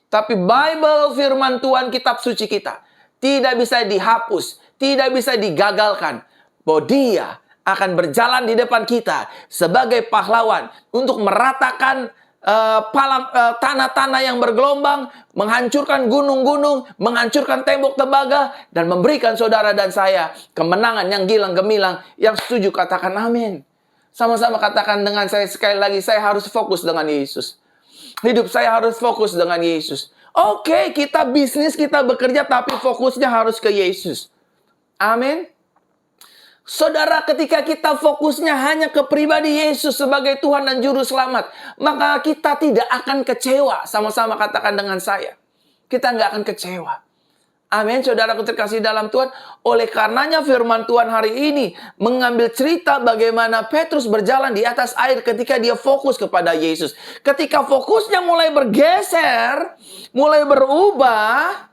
Tapi Bible, firman Tuhan, kitab suci kita, tidak bisa dihapus, tidak bisa digagalkan. Bahwa Dia akan berjalan di depan kita sebagai pahlawan untuk meratakan tanah-tanah yang bergelombang, menghancurkan gunung-gunung, menghancurkan tembok tembaga, dan memberikan saudara dan saya kemenangan yang gilang gemilang. Yang setuju katakan amin. Sama-sama katakan dengan saya sekali lagi, saya harus fokus dengan Yesus. Hidup saya harus fokus dengan Yesus. Oke, kita bisnis, kita bekerja, tapi fokusnya harus ke Yesus. Amin. Saudara, ketika kita fokusnya hanya ke pribadi Yesus sebagai Tuhan dan Juru Selamat, maka kita tidak akan kecewa. Sama-sama katakan dengan saya. Kita nggak akan kecewa. Amin, saudaraku terkasih dalam Tuhan. Oleh karenanya firman Tuhan hari ini mengambil cerita bagaimana Petrus berjalan di atas air ketika dia fokus kepada Yesus. Ketika fokusnya mulai bergeser, mulai berubah,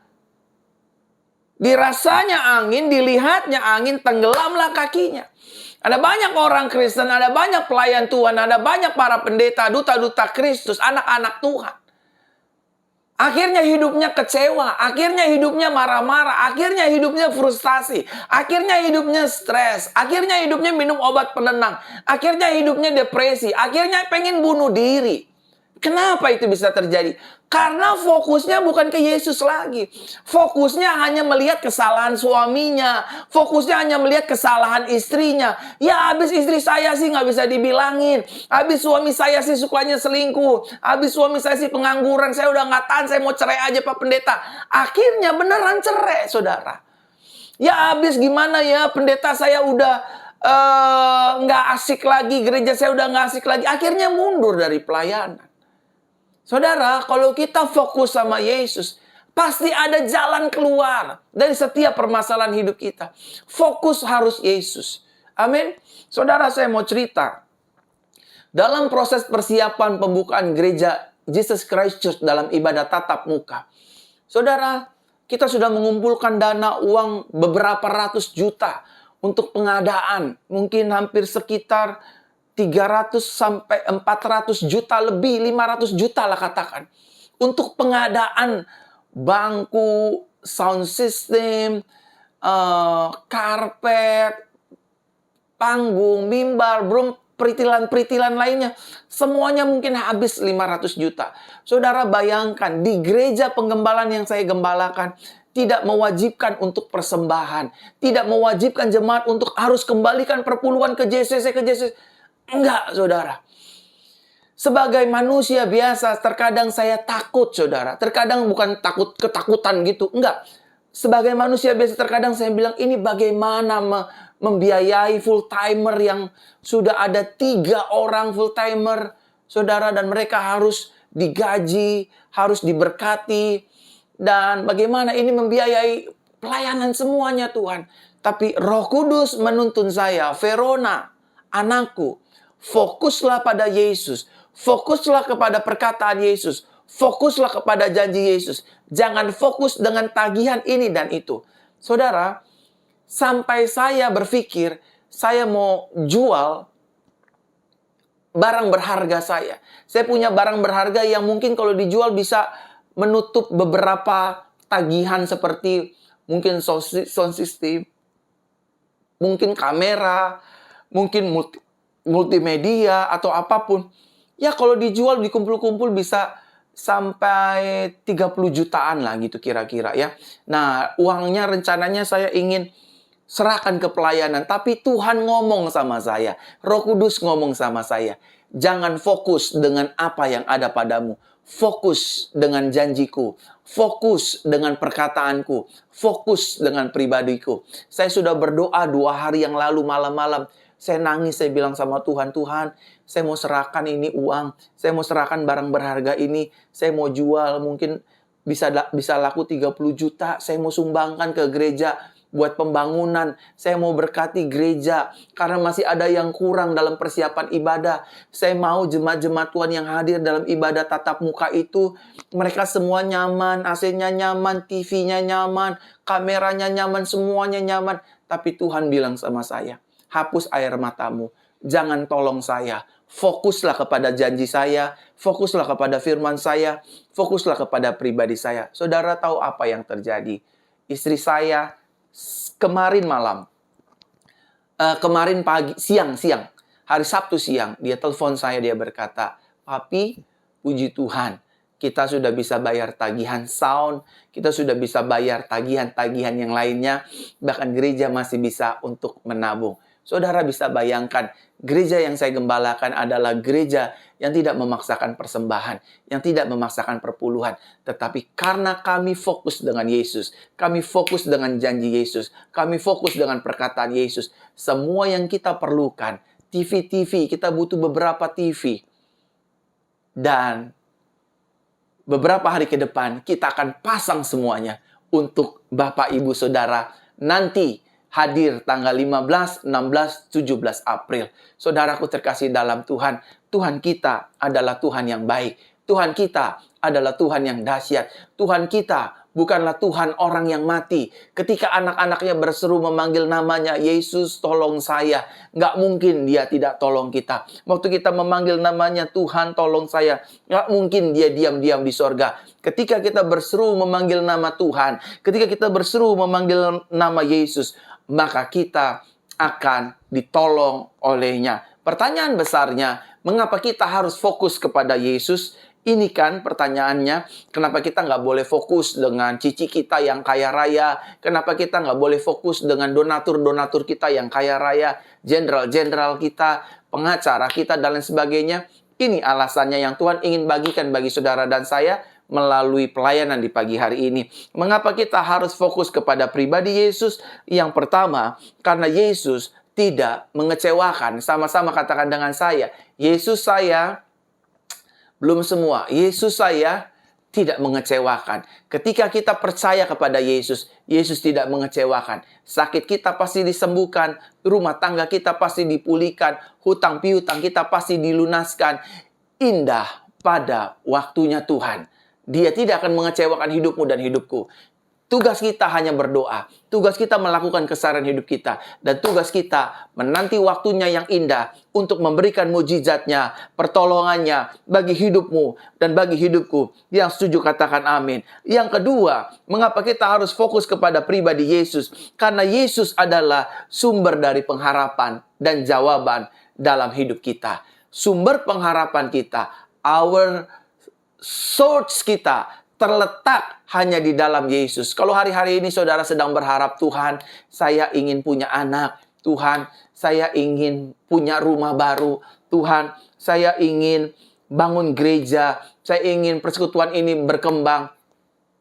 dirasanya angin, dilihatnya angin, tenggelamlah kakinya. Ada banyak orang Kristen, ada banyak pelayan Tuhan, ada banyak para pendeta, duta-duta Kristus, anak-anak Tuhan. Akhirnya hidupnya kecewa, akhirnya hidupnya marah-marah, akhirnya hidupnya frustasi, akhirnya hidupnya stres, akhirnya hidupnya minum obat penenang, akhirnya hidupnya depresi, akhirnya pengen bunuh diri. Kenapa itu bisa terjadi? Karena fokusnya bukan ke Yesus lagi. Fokusnya hanya melihat kesalahan suaminya. Fokusnya hanya melihat kesalahan istrinya. Ya habis istri saya sih nggak bisa dibilangin. Habis suami saya sih sukanya selingkuh. Habis suami saya sih pengangguran. Saya udah nggak tahan, saya mau cerai aja Pak Pendeta. Akhirnya beneran cerai, saudara. Ya habis gimana ya, pendeta saya udah nggak asik lagi. Gereja saya udah nggak asik lagi. Akhirnya mundur dari pelayanan. Saudara, kalau kita fokus sama Yesus, pasti ada jalan keluar dari setiap permasalahan hidup kita. Fokus harus Yesus. Amin. Saudara, saya mau cerita. Dalam proses persiapan pembukaan gereja Jesus Christ Church dalam ibadah tatap muka. Saudara, kita sudah mengumpulkan dana uang beberapa ratus juta untuk pengadaan. Mungkin hampir sekitar 300 sampai 400 juta lebih, 500 juta lah katakan. Untuk pengadaan bangku, sound system, karpet, panggung, mimbar, belum peritilan-peritilan lainnya. Semuanya mungkin habis 500 juta. Saudara bayangkan, di gereja penggembalaan yang saya gembalakan, tidak mewajibkan untuk persembahan. Tidak mewajibkan jemaat untuk harus kembalikan perpuluhan ke JCC, ke JCC. Enggak, saudara. Sebagai manusia biasa, terkadang saya takut, saudara. Terkadang bukan takut ketakutan gitu, enggak. Sebagai manusia biasa, terkadang saya bilang, ini bagaimana membiayai full-timer yang sudah ada 3 orang full-timer, saudara, dan mereka harus digaji, harus diberkati, dan bagaimana ini membiayai pelayanan semuanya, Tuhan. Tapi Roh Kudus menuntun saya, Verona, anakku, fokuslah pada Yesus. Fokuslah kepada perkataan Yesus. Fokuslah kepada janji Yesus. Jangan fokus dengan tagihan ini dan itu. Saudara, sampai saya berpikir, saya mau jual barang berharga saya. Saya punya barang berharga yang mungkin kalau dijual bisa menutup beberapa tagihan seperti mungkin sound system, mungkin kamera, mungkin multimedia atau apapun. Ya kalau dijual, dikumpul-kumpul bisa sampai 30 jutaan lah gitu kira-kira ya. Nah, uangnya rencananya saya ingin serahkan ke pelayanan. Tapi Tuhan ngomong sama saya. Roh Kudus ngomong sama saya. Jangan fokus dengan apa yang ada padamu. Fokus dengan janjiku. Fokus dengan perkataanku. Fokus dengan pribadiku. Saya sudah berdoa 2 hari yang lalu malam-malam. Saya nangis, saya bilang sama Tuhan, Tuhan, saya mau serahkan ini uang. Saya mau serahkan barang berharga ini. Saya mau jual, mungkin bisa laku 30 juta. Saya mau sumbangkan ke gereja buat pembangunan. Saya mau berkati gereja karena masih ada yang kurang dalam persiapan ibadah. Saya mau jemaat-jemaat Tuhan yang hadir dalam ibadah tatap muka itu, mereka semua nyaman, AC-nya nyaman, TV-nya nyaman, kameranya nyaman, semuanya nyaman. Tapi Tuhan bilang sama saya, hapus air matamu, jangan tolong saya. Fokuslah kepada janji saya, fokuslah kepada firman saya, fokuslah kepada pribadi saya. Saudara tahu apa yang terjadi? Istri saya kemarin malam, kemarin pagi, siang, hari Sabtu siang, dia telepon saya, dia berkata, Papi, puji Tuhan, kita sudah bisa bayar tagihan sound, kita sudah bisa bayar tagihan-tagihan yang lainnya, bahkan gereja masih bisa untuk menabung. Saudara bisa bayangkan, gereja yang saya gembalakan adalah gereja yang tidak memaksakan persembahan, yang tidak memaksakan perpuluhan. Tetapi karena kami fokus dengan Yesus, kami fokus dengan janji Yesus, kami fokus dengan perkataan Yesus, semua yang kita perlukan, TV, kita butuh beberapa TV. Dan beberapa hari ke depan, kita akan pasang semuanya untuk Bapak Ibu Saudara nanti hadir tanggal 15, 16, 17 April. Saudaraku terkasih dalam Tuhan, Tuhan kita adalah Tuhan yang baik. Tuhan kita adalah Tuhan yang dahsyat. Tuhan kita bukanlah Tuhan orang yang mati. Ketika anak-anaknya berseru memanggil namanya, Yesus tolong saya, nggak mungkin dia tidak tolong kita. Waktu kita memanggil namanya, Tuhan tolong saya, nggak mungkin dia diam-diam di sorga. Ketika kita berseru memanggil nama Tuhan, ketika kita berseru memanggil nama Yesus, maka kita akan ditolong olehnya. Pertanyaan besarnya, mengapa kita harus fokus kepada Yesus? Ini kan pertanyaannya, kenapa kita nggak boleh fokus dengan cici kita yang kaya raya? Kenapa kita nggak boleh fokus dengan donatur-donatur kita yang kaya raya? Jenderal-jenderal kita, pengacara kita, dan lain sebagainya. Ini alasannya yang Tuhan ingin bagikan bagi saudara dan saya melalui pelayanan di pagi hari ini. Mengapa kita harus fokus kepada pribadi Yesus? Yang pertama, karena Yesus tidak mengecewakan. Sama-sama katakan dengan saya, Yesus saya belum semua. Yesus saya tidak mengecewakan. Ketika kita percaya kepada Yesus, Yesus tidak mengecewakan. Sakit kita pasti disembuhkan, rumah tangga kita pasti dipulihkan, hutang piutang kita pasti dilunaskan. Indah pada waktunya Tuhan. Dia tidak akan mengecewakan hidupmu dan hidupku. Tugas kita hanya berdoa. Tugas kita melakukan kesaran hidup kita. Dan tugas kita menanti waktunya yang indah untuk memberikan mujizatnya, pertolongannya bagi hidupmu dan bagi hidupku. Yang setuju katakan amin. Yang kedua, mengapa kita harus fokus kepada pribadi Yesus? Karena Yesus adalah sumber dari pengharapan dan jawaban dalam hidup kita. Sumber pengharapan kita, our source kita, terletak hanya di dalam Yesus. Kalau hari-hari ini saudara sedang berharap, Tuhan, saya ingin punya anak. Tuhan, saya ingin punya rumah baru. Tuhan, saya ingin bangun gereja. Saya ingin persekutuan ini berkembang.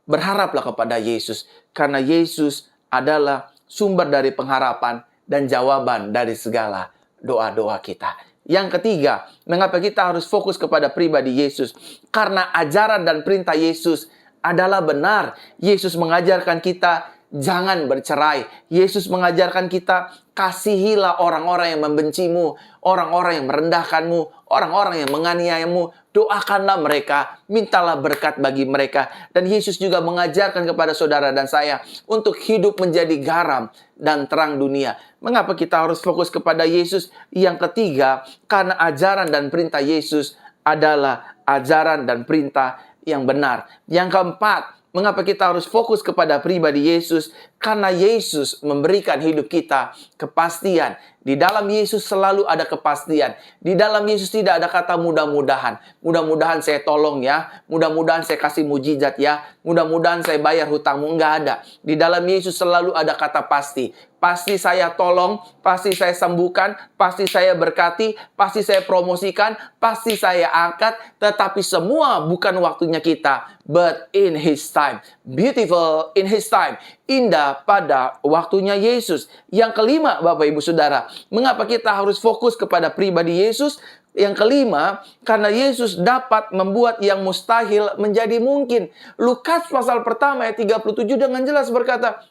Berharaplah kepada Yesus. Karena Yesus adalah sumber dari pengharapan dan jawaban dari segala doa-doa kita. Yang ketiga, mengapa kita harus fokus kepada pribadi Yesus? Karena ajaran dan perintah Yesus adalah benar. Yesus mengajarkan kita jangan bercerai. Yesus mengajarkan kita kasihilah orang-orang yang membencimu, orang-orang yang merendahkanmu, orang-orang yang menganiayamu. Doakanlah mereka, mintalah berkat bagi mereka. Dan Yesus juga mengajarkan kepada saudara dan saya untuk hidup menjadi garam dan terang dunia. Mengapa kita harus fokus kepada Yesus? Yang ketiga, karena ajaran dan perintah Yesus adalah ajaran dan perintah yang benar. Yang keempat, mengapa kita harus fokus kepada pribadi Yesus? Karena Yesus memberikan hidup kita kepastian. Di dalam Yesus selalu ada kepastian. Di dalam Yesus tidak ada kata mudah-mudahan. Mudah-mudahan saya tolong ya. Mudah-mudahan saya kasih mujizat ya. Mudah-mudahan saya bayar hutangmu. Enggak ada. Di dalam Yesus selalu ada kata pasti. Pasti saya tolong, pasti saya sembuhkan, pasti saya berkati, pasti saya promosikan, pasti saya angkat. Tetapi semua bukan waktunya kita. But in His time. Beautiful in His time. Indah pada waktunya Yesus. Yang kelima, Bapak Ibu Saudara, mengapa kita harus fokus kepada pribadi Yesus? Yang kelima, karena Yesus dapat membuat yang mustahil menjadi mungkin. Lukas pasal pertama ayat 37 dengan jelas berkata,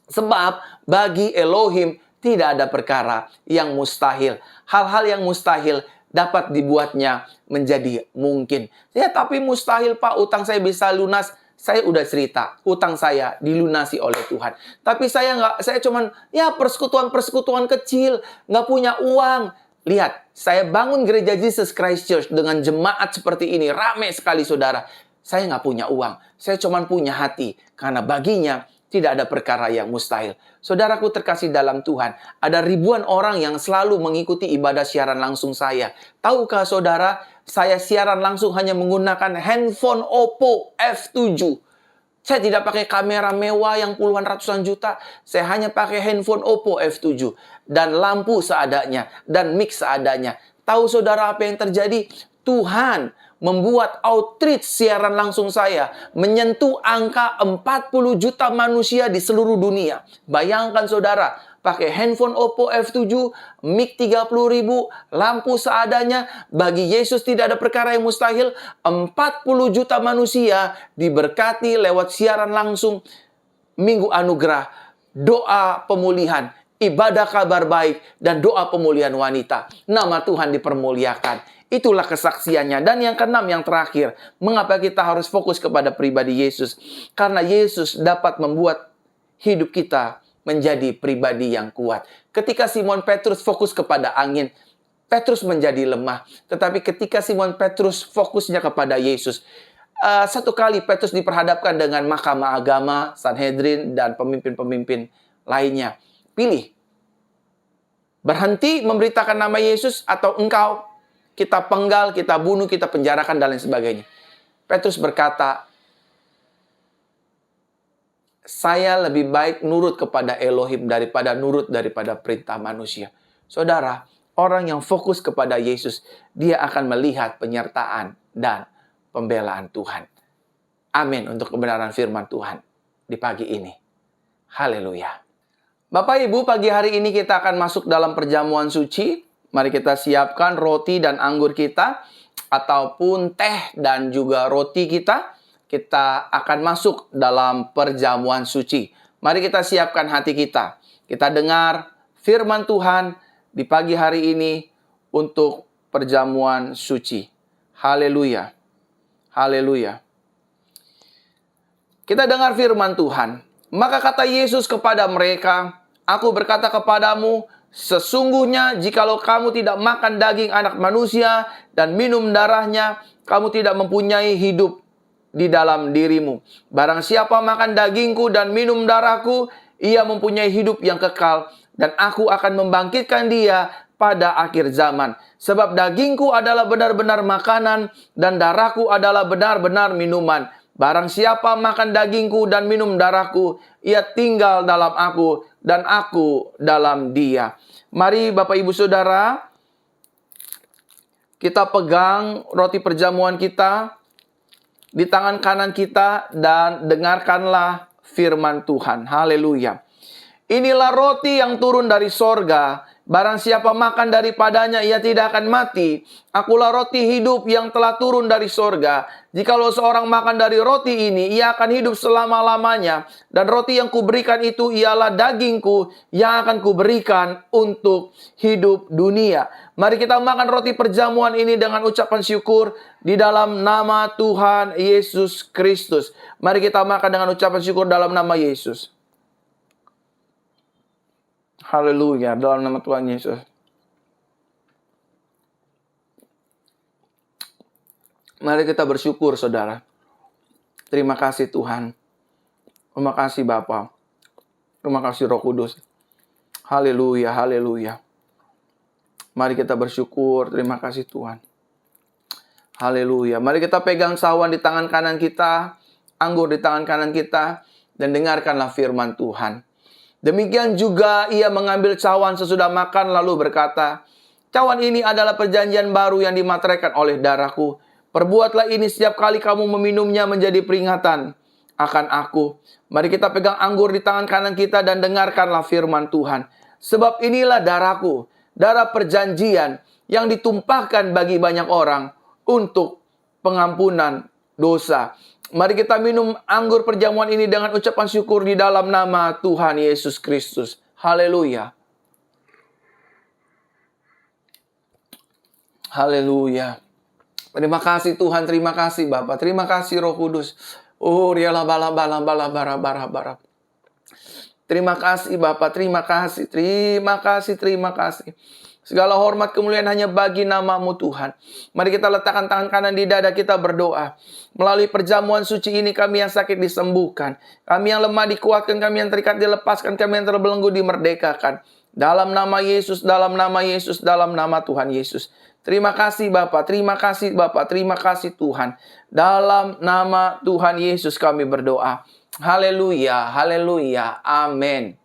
sebab bagi Elohim tidak ada perkara yang mustahil. Hal-hal yang mustahil dapat dibuatnya menjadi mungkin. Ya, tapi mustahil Pak, utang saya bisa lunas. Saya udah cerita, utang saya dilunasi oleh Tuhan. Tapi saya cuman persekutuan-persekutuan kecil, nggak punya uang. Lihat, saya bangun gereja Jesus Christ Church dengan jemaat seperti ini, ramai sekali saudara. Saya nggak punya uang, saya cuman punya hati. Karena baginya tidak ada perkara yang mustahil. Saudaraku terkasih dalam Tuhan, ada ribuan orang yang selalu mengikuti ibadah siaran langsung saya. Tahukah saudara, saya siaran langsung hanya menggunakan handphone Oppo F7. Saya tidak pakai kamera mewah yang puluhan ratusan juta. Saya hanya pakai handphone Oppo F7. Dan lampu seadanya. Dan mic seadanya. Tahu saudara apa yang terjadi? Tuhan membuat outreach siaran langsung saya menyentuh angka 40 juta manusia di seluruh dunia. Bayangkan saudara, pakai handphone Oppo F7, mic 30.000, lampu seadanya. Bagi Yesus tidak ada perkara yang mustahil. 40 juta manusia diberkati lewat siaran langsung. Minggu Anugerah, doa pemulihan, ibadah kabar baik, dan doa pemulihan wanita. Nama Tuhan dipermuliakan. Itulah kesaksiannya. Dan yang keenam, yang terakhir, mengapa kita harus fokus kepada pribadi Yesus? Karena Yesus dapat membuat hidup kita menjadi pribadi yang kuat. Ketika Simon Petrus fokus kepada angin, Petrus menjadi lemah. Tetapi ketika Simon Petrus fokusnya kepada Yesus, satu kali Petrus diperhadapkan dengan mahkamah agama, Sanhedrin, dan pemimpin-pemimpin lainnya. Pilih, berhenti memberitakan nama Yesus, atau engkau kita penggal, kita bunuh, kita penjarakan, dan lain sebagainya. Petrus berkata, saya lebih baik nurut kepada Elohim daripada nurut daripada perintah manusia. Saudara, orang yang fokus kepada Yesus, dia akan melihat penyertaan dan pembelaan Tuhan. Amin untuk kebenaran firman Tuhan di pagi ini. Haleluya. Bapak Ibu, pagi hari ini kita akan masuk dalam perjamuan suci. Mari kita siapkan roti dan anggur kita, ataupun teh dan juga roti kita. Kita akan masuk dalam perjamuan suci. Mari kita siapkan hati kita. Kita dengar firman Tuhan di pagi hari ini untuk perjamuan suci. Haleluya. Haleluya. Kita dengar firman Tuhan. Maka kata Yesus kepada mereka, aku berkata kepadamu, sesungguhnya jikalau kamu tidak makan daging anak manusia dan minum darahnya, kamu tidak mempunyai hidup di dalam dirimu. Barang siapa makan dagingku dan minum darahku, ia mempunyai hidup yang kekal, dan aku akan membangkitkan dia pada akhir zaman. Sebab dagingku adalah benar-benar makanan, dan darahku adalah benar-benar minuman. Barang siapa makan dagingku dan minum darahku, ia tinggal dalam aku, dan aku dalam dia. Mari Bapak Ibu Saudara, kita pegang roti perjamuan kita di tangan kanan kita, dan dengarkanlah firman Tuhan. Haleluya. Inilah roti yang turun dari sorga. Barang siapa makan daripadanya, ia tidak akan mati. Akulah roti hidup yang telah turun dari sorga. Jikalau seorang makan dari roti ini, ia akan hidup selama-lamanya. Dan roti yang kuberikan itu ialah dagingku yang akan kuberikan untuk hidup dunia. Mari kita makan roti perjamuan ini dengan ucapan syukur di dalam nama Tuhan Yesus Kristus. Mari kita makan dengan ucapan syukur dalam nama Yesus. Haleluya, dalam nama Tuhan Yesus. Mari kita bersyukur, saudara. Terima kasih Tuhan. Terima kasih Bapa. Terima kasih Roh Kudus. Haleluya, haleluya. Mari kita bersyukur. Terima kasih Tuhan. Haleluya. Mari kita pegang sawan di tangan kanan kita, anggur di tangan kanan kita, dan dengarkanlah firman Tuhan. Demikian juga ia mengambil cawan sesudah makan lalu berkata, cawan ini adalah perjanjian baru yang dimateraikan oleh darahku. Perbuatlah ini setiap kali kamu meminumnya menjadi peringatan akan aku. Mari kita pegang anggur di tangan kanan kita dan dengarkanlah firman Tuhan. Sebab inilah darahku, darah perjanjian yang ditumpahkan bagi banyak orang untuk pengampunan dosa. Mari kita minum anggur perjamuan ini dengan ucapan syukur di dalam nama Tuhan Yesus Kristus. Haleluya. Haleluya. Terima kasih Tuhan, terima kasih Bapa, terima kasih Roh Kudus. Oh, rialah bala bala bala bara bara bara. Terima kasih Bapa, terima kasih, terima kasih, terima kasih. Segala hormat kemuliaan hanya bagi nama-Mu Tuhan. Mari kita letakkan tangan kanan di dada kita berdoa. Melalui perjamuan suci ini kami yang sakit disembuhkan. Kami yang lemah dikuatkan, kami yang terikat dilepaskan, kami yang terbelenggu dimerdekakan. Dalam nama Yesus, dalam nama Yesus, dalam nama Tuhan Yesus. Terima kasih Bapa, terima kasih Bapa, terima kasih Tuhan. Dalam nama Tuhan Yesus kami berdoa. Haleluya, haleluya, amin.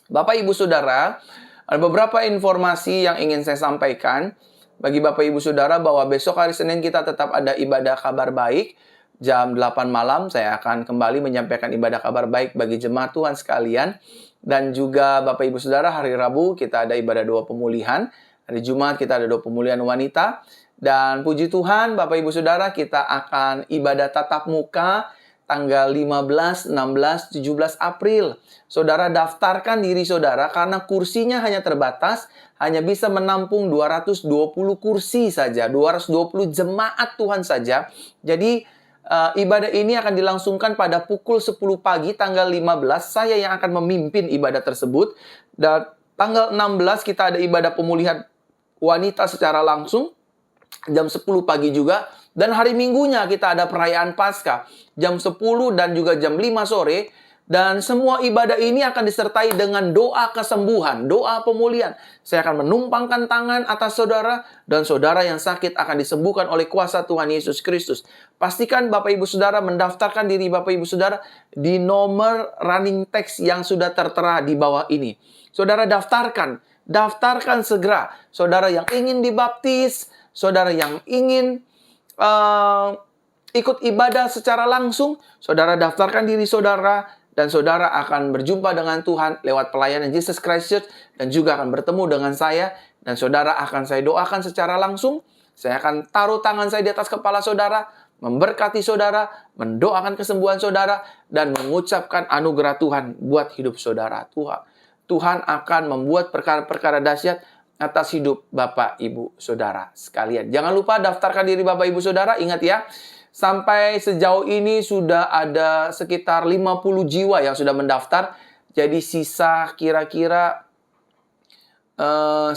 Bapak Ibu Saudara, ada beberapa informasi yang ingin saya sampaikan bagi Bapak Ibu Saudara bahwa besok hari Senin kita tetap ada ibadah kabar baik. Jam 8 malam saya akan kembali menyampaikan ibadah kabar baik bagi jemaat Tuhan sekalian. Dan juga Bapak Ibu Saudara, hari Rabu kita ada ibadah doa pemulihan. Hari Jumat kita ada doa pemulihan wanita. Dan puji Tuhan Bapak Ibu Saudara, kita akan ibadah tatap muka tanggal 15, 16, 17 April. Saudara daftarkan diri saudara karena kursinya hanya terbatas, hanya bisa menampung 220 kursi saja, 220 jemaat Tuhan saja. Jadi ibadah ini akan dilangsungkan pada pukul 10 pagi tanggal 15. Saya yang akan memimpin ibadah tersebut. Dan tanggal 16 kita ada ibadah pemulihan wanita secara langsung jam 10 pagi juga. Dan hari Minggunya kita ada perayaan Paskah jam 10 dan juga jam 5 sore. Dan semua ibadah ini akan disertai dengan doa kesembuhan, doa pemulihan. Saya akan menumpangkan tangan atas saudara, dan saudara yang sakit akan disembuhkan oleh kuasa Tuhan Yesus Kristus. Pastikan Bapak Ibu Saudara mendaftarkan diri Bapak Ibu Saudara di nomor running text yang sudah tertera di bawah ini. Saudara daftarkan segera. Saudara yang ingin dibaptis, saudara yang ingin ikut ibadah secara langsung, saudara daftarkan diri saudara, dan saudara akan berjumpa dengan Tuhan lewat pelayanan Jesus Christ Church, dan juga akan bertemu dengan saya, dan saudara akan saya doakan secara langsung. Saya akan taruh tangan saya di atas kepala saudara, memberkati saudara, mendoakan kesembuhan saudara, dan mengucapkan anugerah Tuhan buat hidup saudara. Tuhan akan membuat perkara-perkara dahsyat atas hidup Bapak, Ibu, Saudara sekalian. Jangan lupa daftarkan diri Bapak, Ibu, Saudara. Ingat ya, sampai sejauh ini sudah ada sekitar 50 jiwa yang sudah mendaftar. Jadi sisa kira-kira 150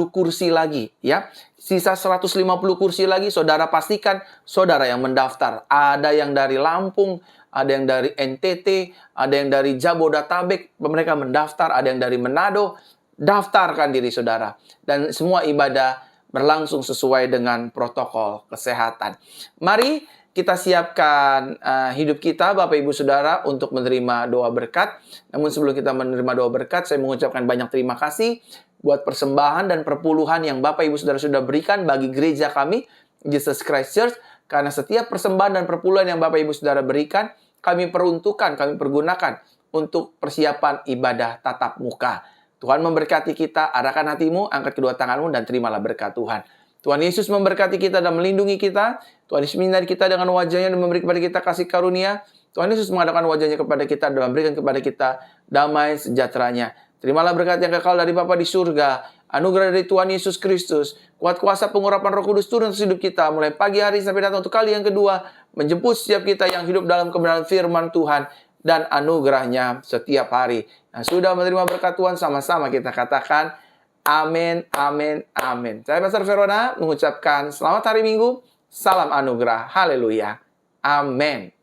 kursi lagi ya. Sisa 150 kursi lagi, saudara pastikan saudara yang mendaftar. Ada yang dari Lampung, ada yang dari NTT, ada yang dari Jabodetabek, mereka mendaftar, ada yang dari Manado. Daftarkan diri saudara. Dan semua ibadah berlangsung sesuai dengan protokol kesehatan. Mari kita siapkan hidup kita, Bapak Ibu Saudara, untuk menerima doa berkat. Namun sebelum kita menerima doa berkat, saya mengucapkan banyak terima kasih buat persembahan dan perpuluhan yang Bapak Ibu Saudara sudah berikan bagi gereja kami, Jesus Christ Church. Karena setiap persembahan dan perpuluhan yang Bapak Ibu Saudara berikan, kami peruntukkan, kami pergunakan untuk persiapan ibadah tatap muka. Tuhan memberkati kita, arahkan hatimu, angkat kedua tanganmu, dan terimalah berkat Tuhan. Tuhan Yesus memberkati kita dan melindungi kita. Tuhan Yesus menyinari kita dengan wajahnya dan memberi kepada kita kasih karunia. Tuhan Yesus mengadakan wajahnya kepada kita dan memberikan kepada kita damai sejahteranya. Terimalah berkat yang kekal dari Bapa di surga, anugerah dari Tuhan Yesus Kristus, kuat kuasa pengurapan Roh Kudus turun atas hidup kita, mulai pagi hari sampai datang untuk kali yang kedua, menjemput setiap kita yang hidup dalam kebenaran firman Tuhan, dan anugerahnya setiap hari. Nah, sudah menerima berkat Tuhan, sama-sama kita katakan, amin, amin, amin. Saya Pastor Verona mengucapkan selamat hari Minggu, salam anugerah, haleluya, amin.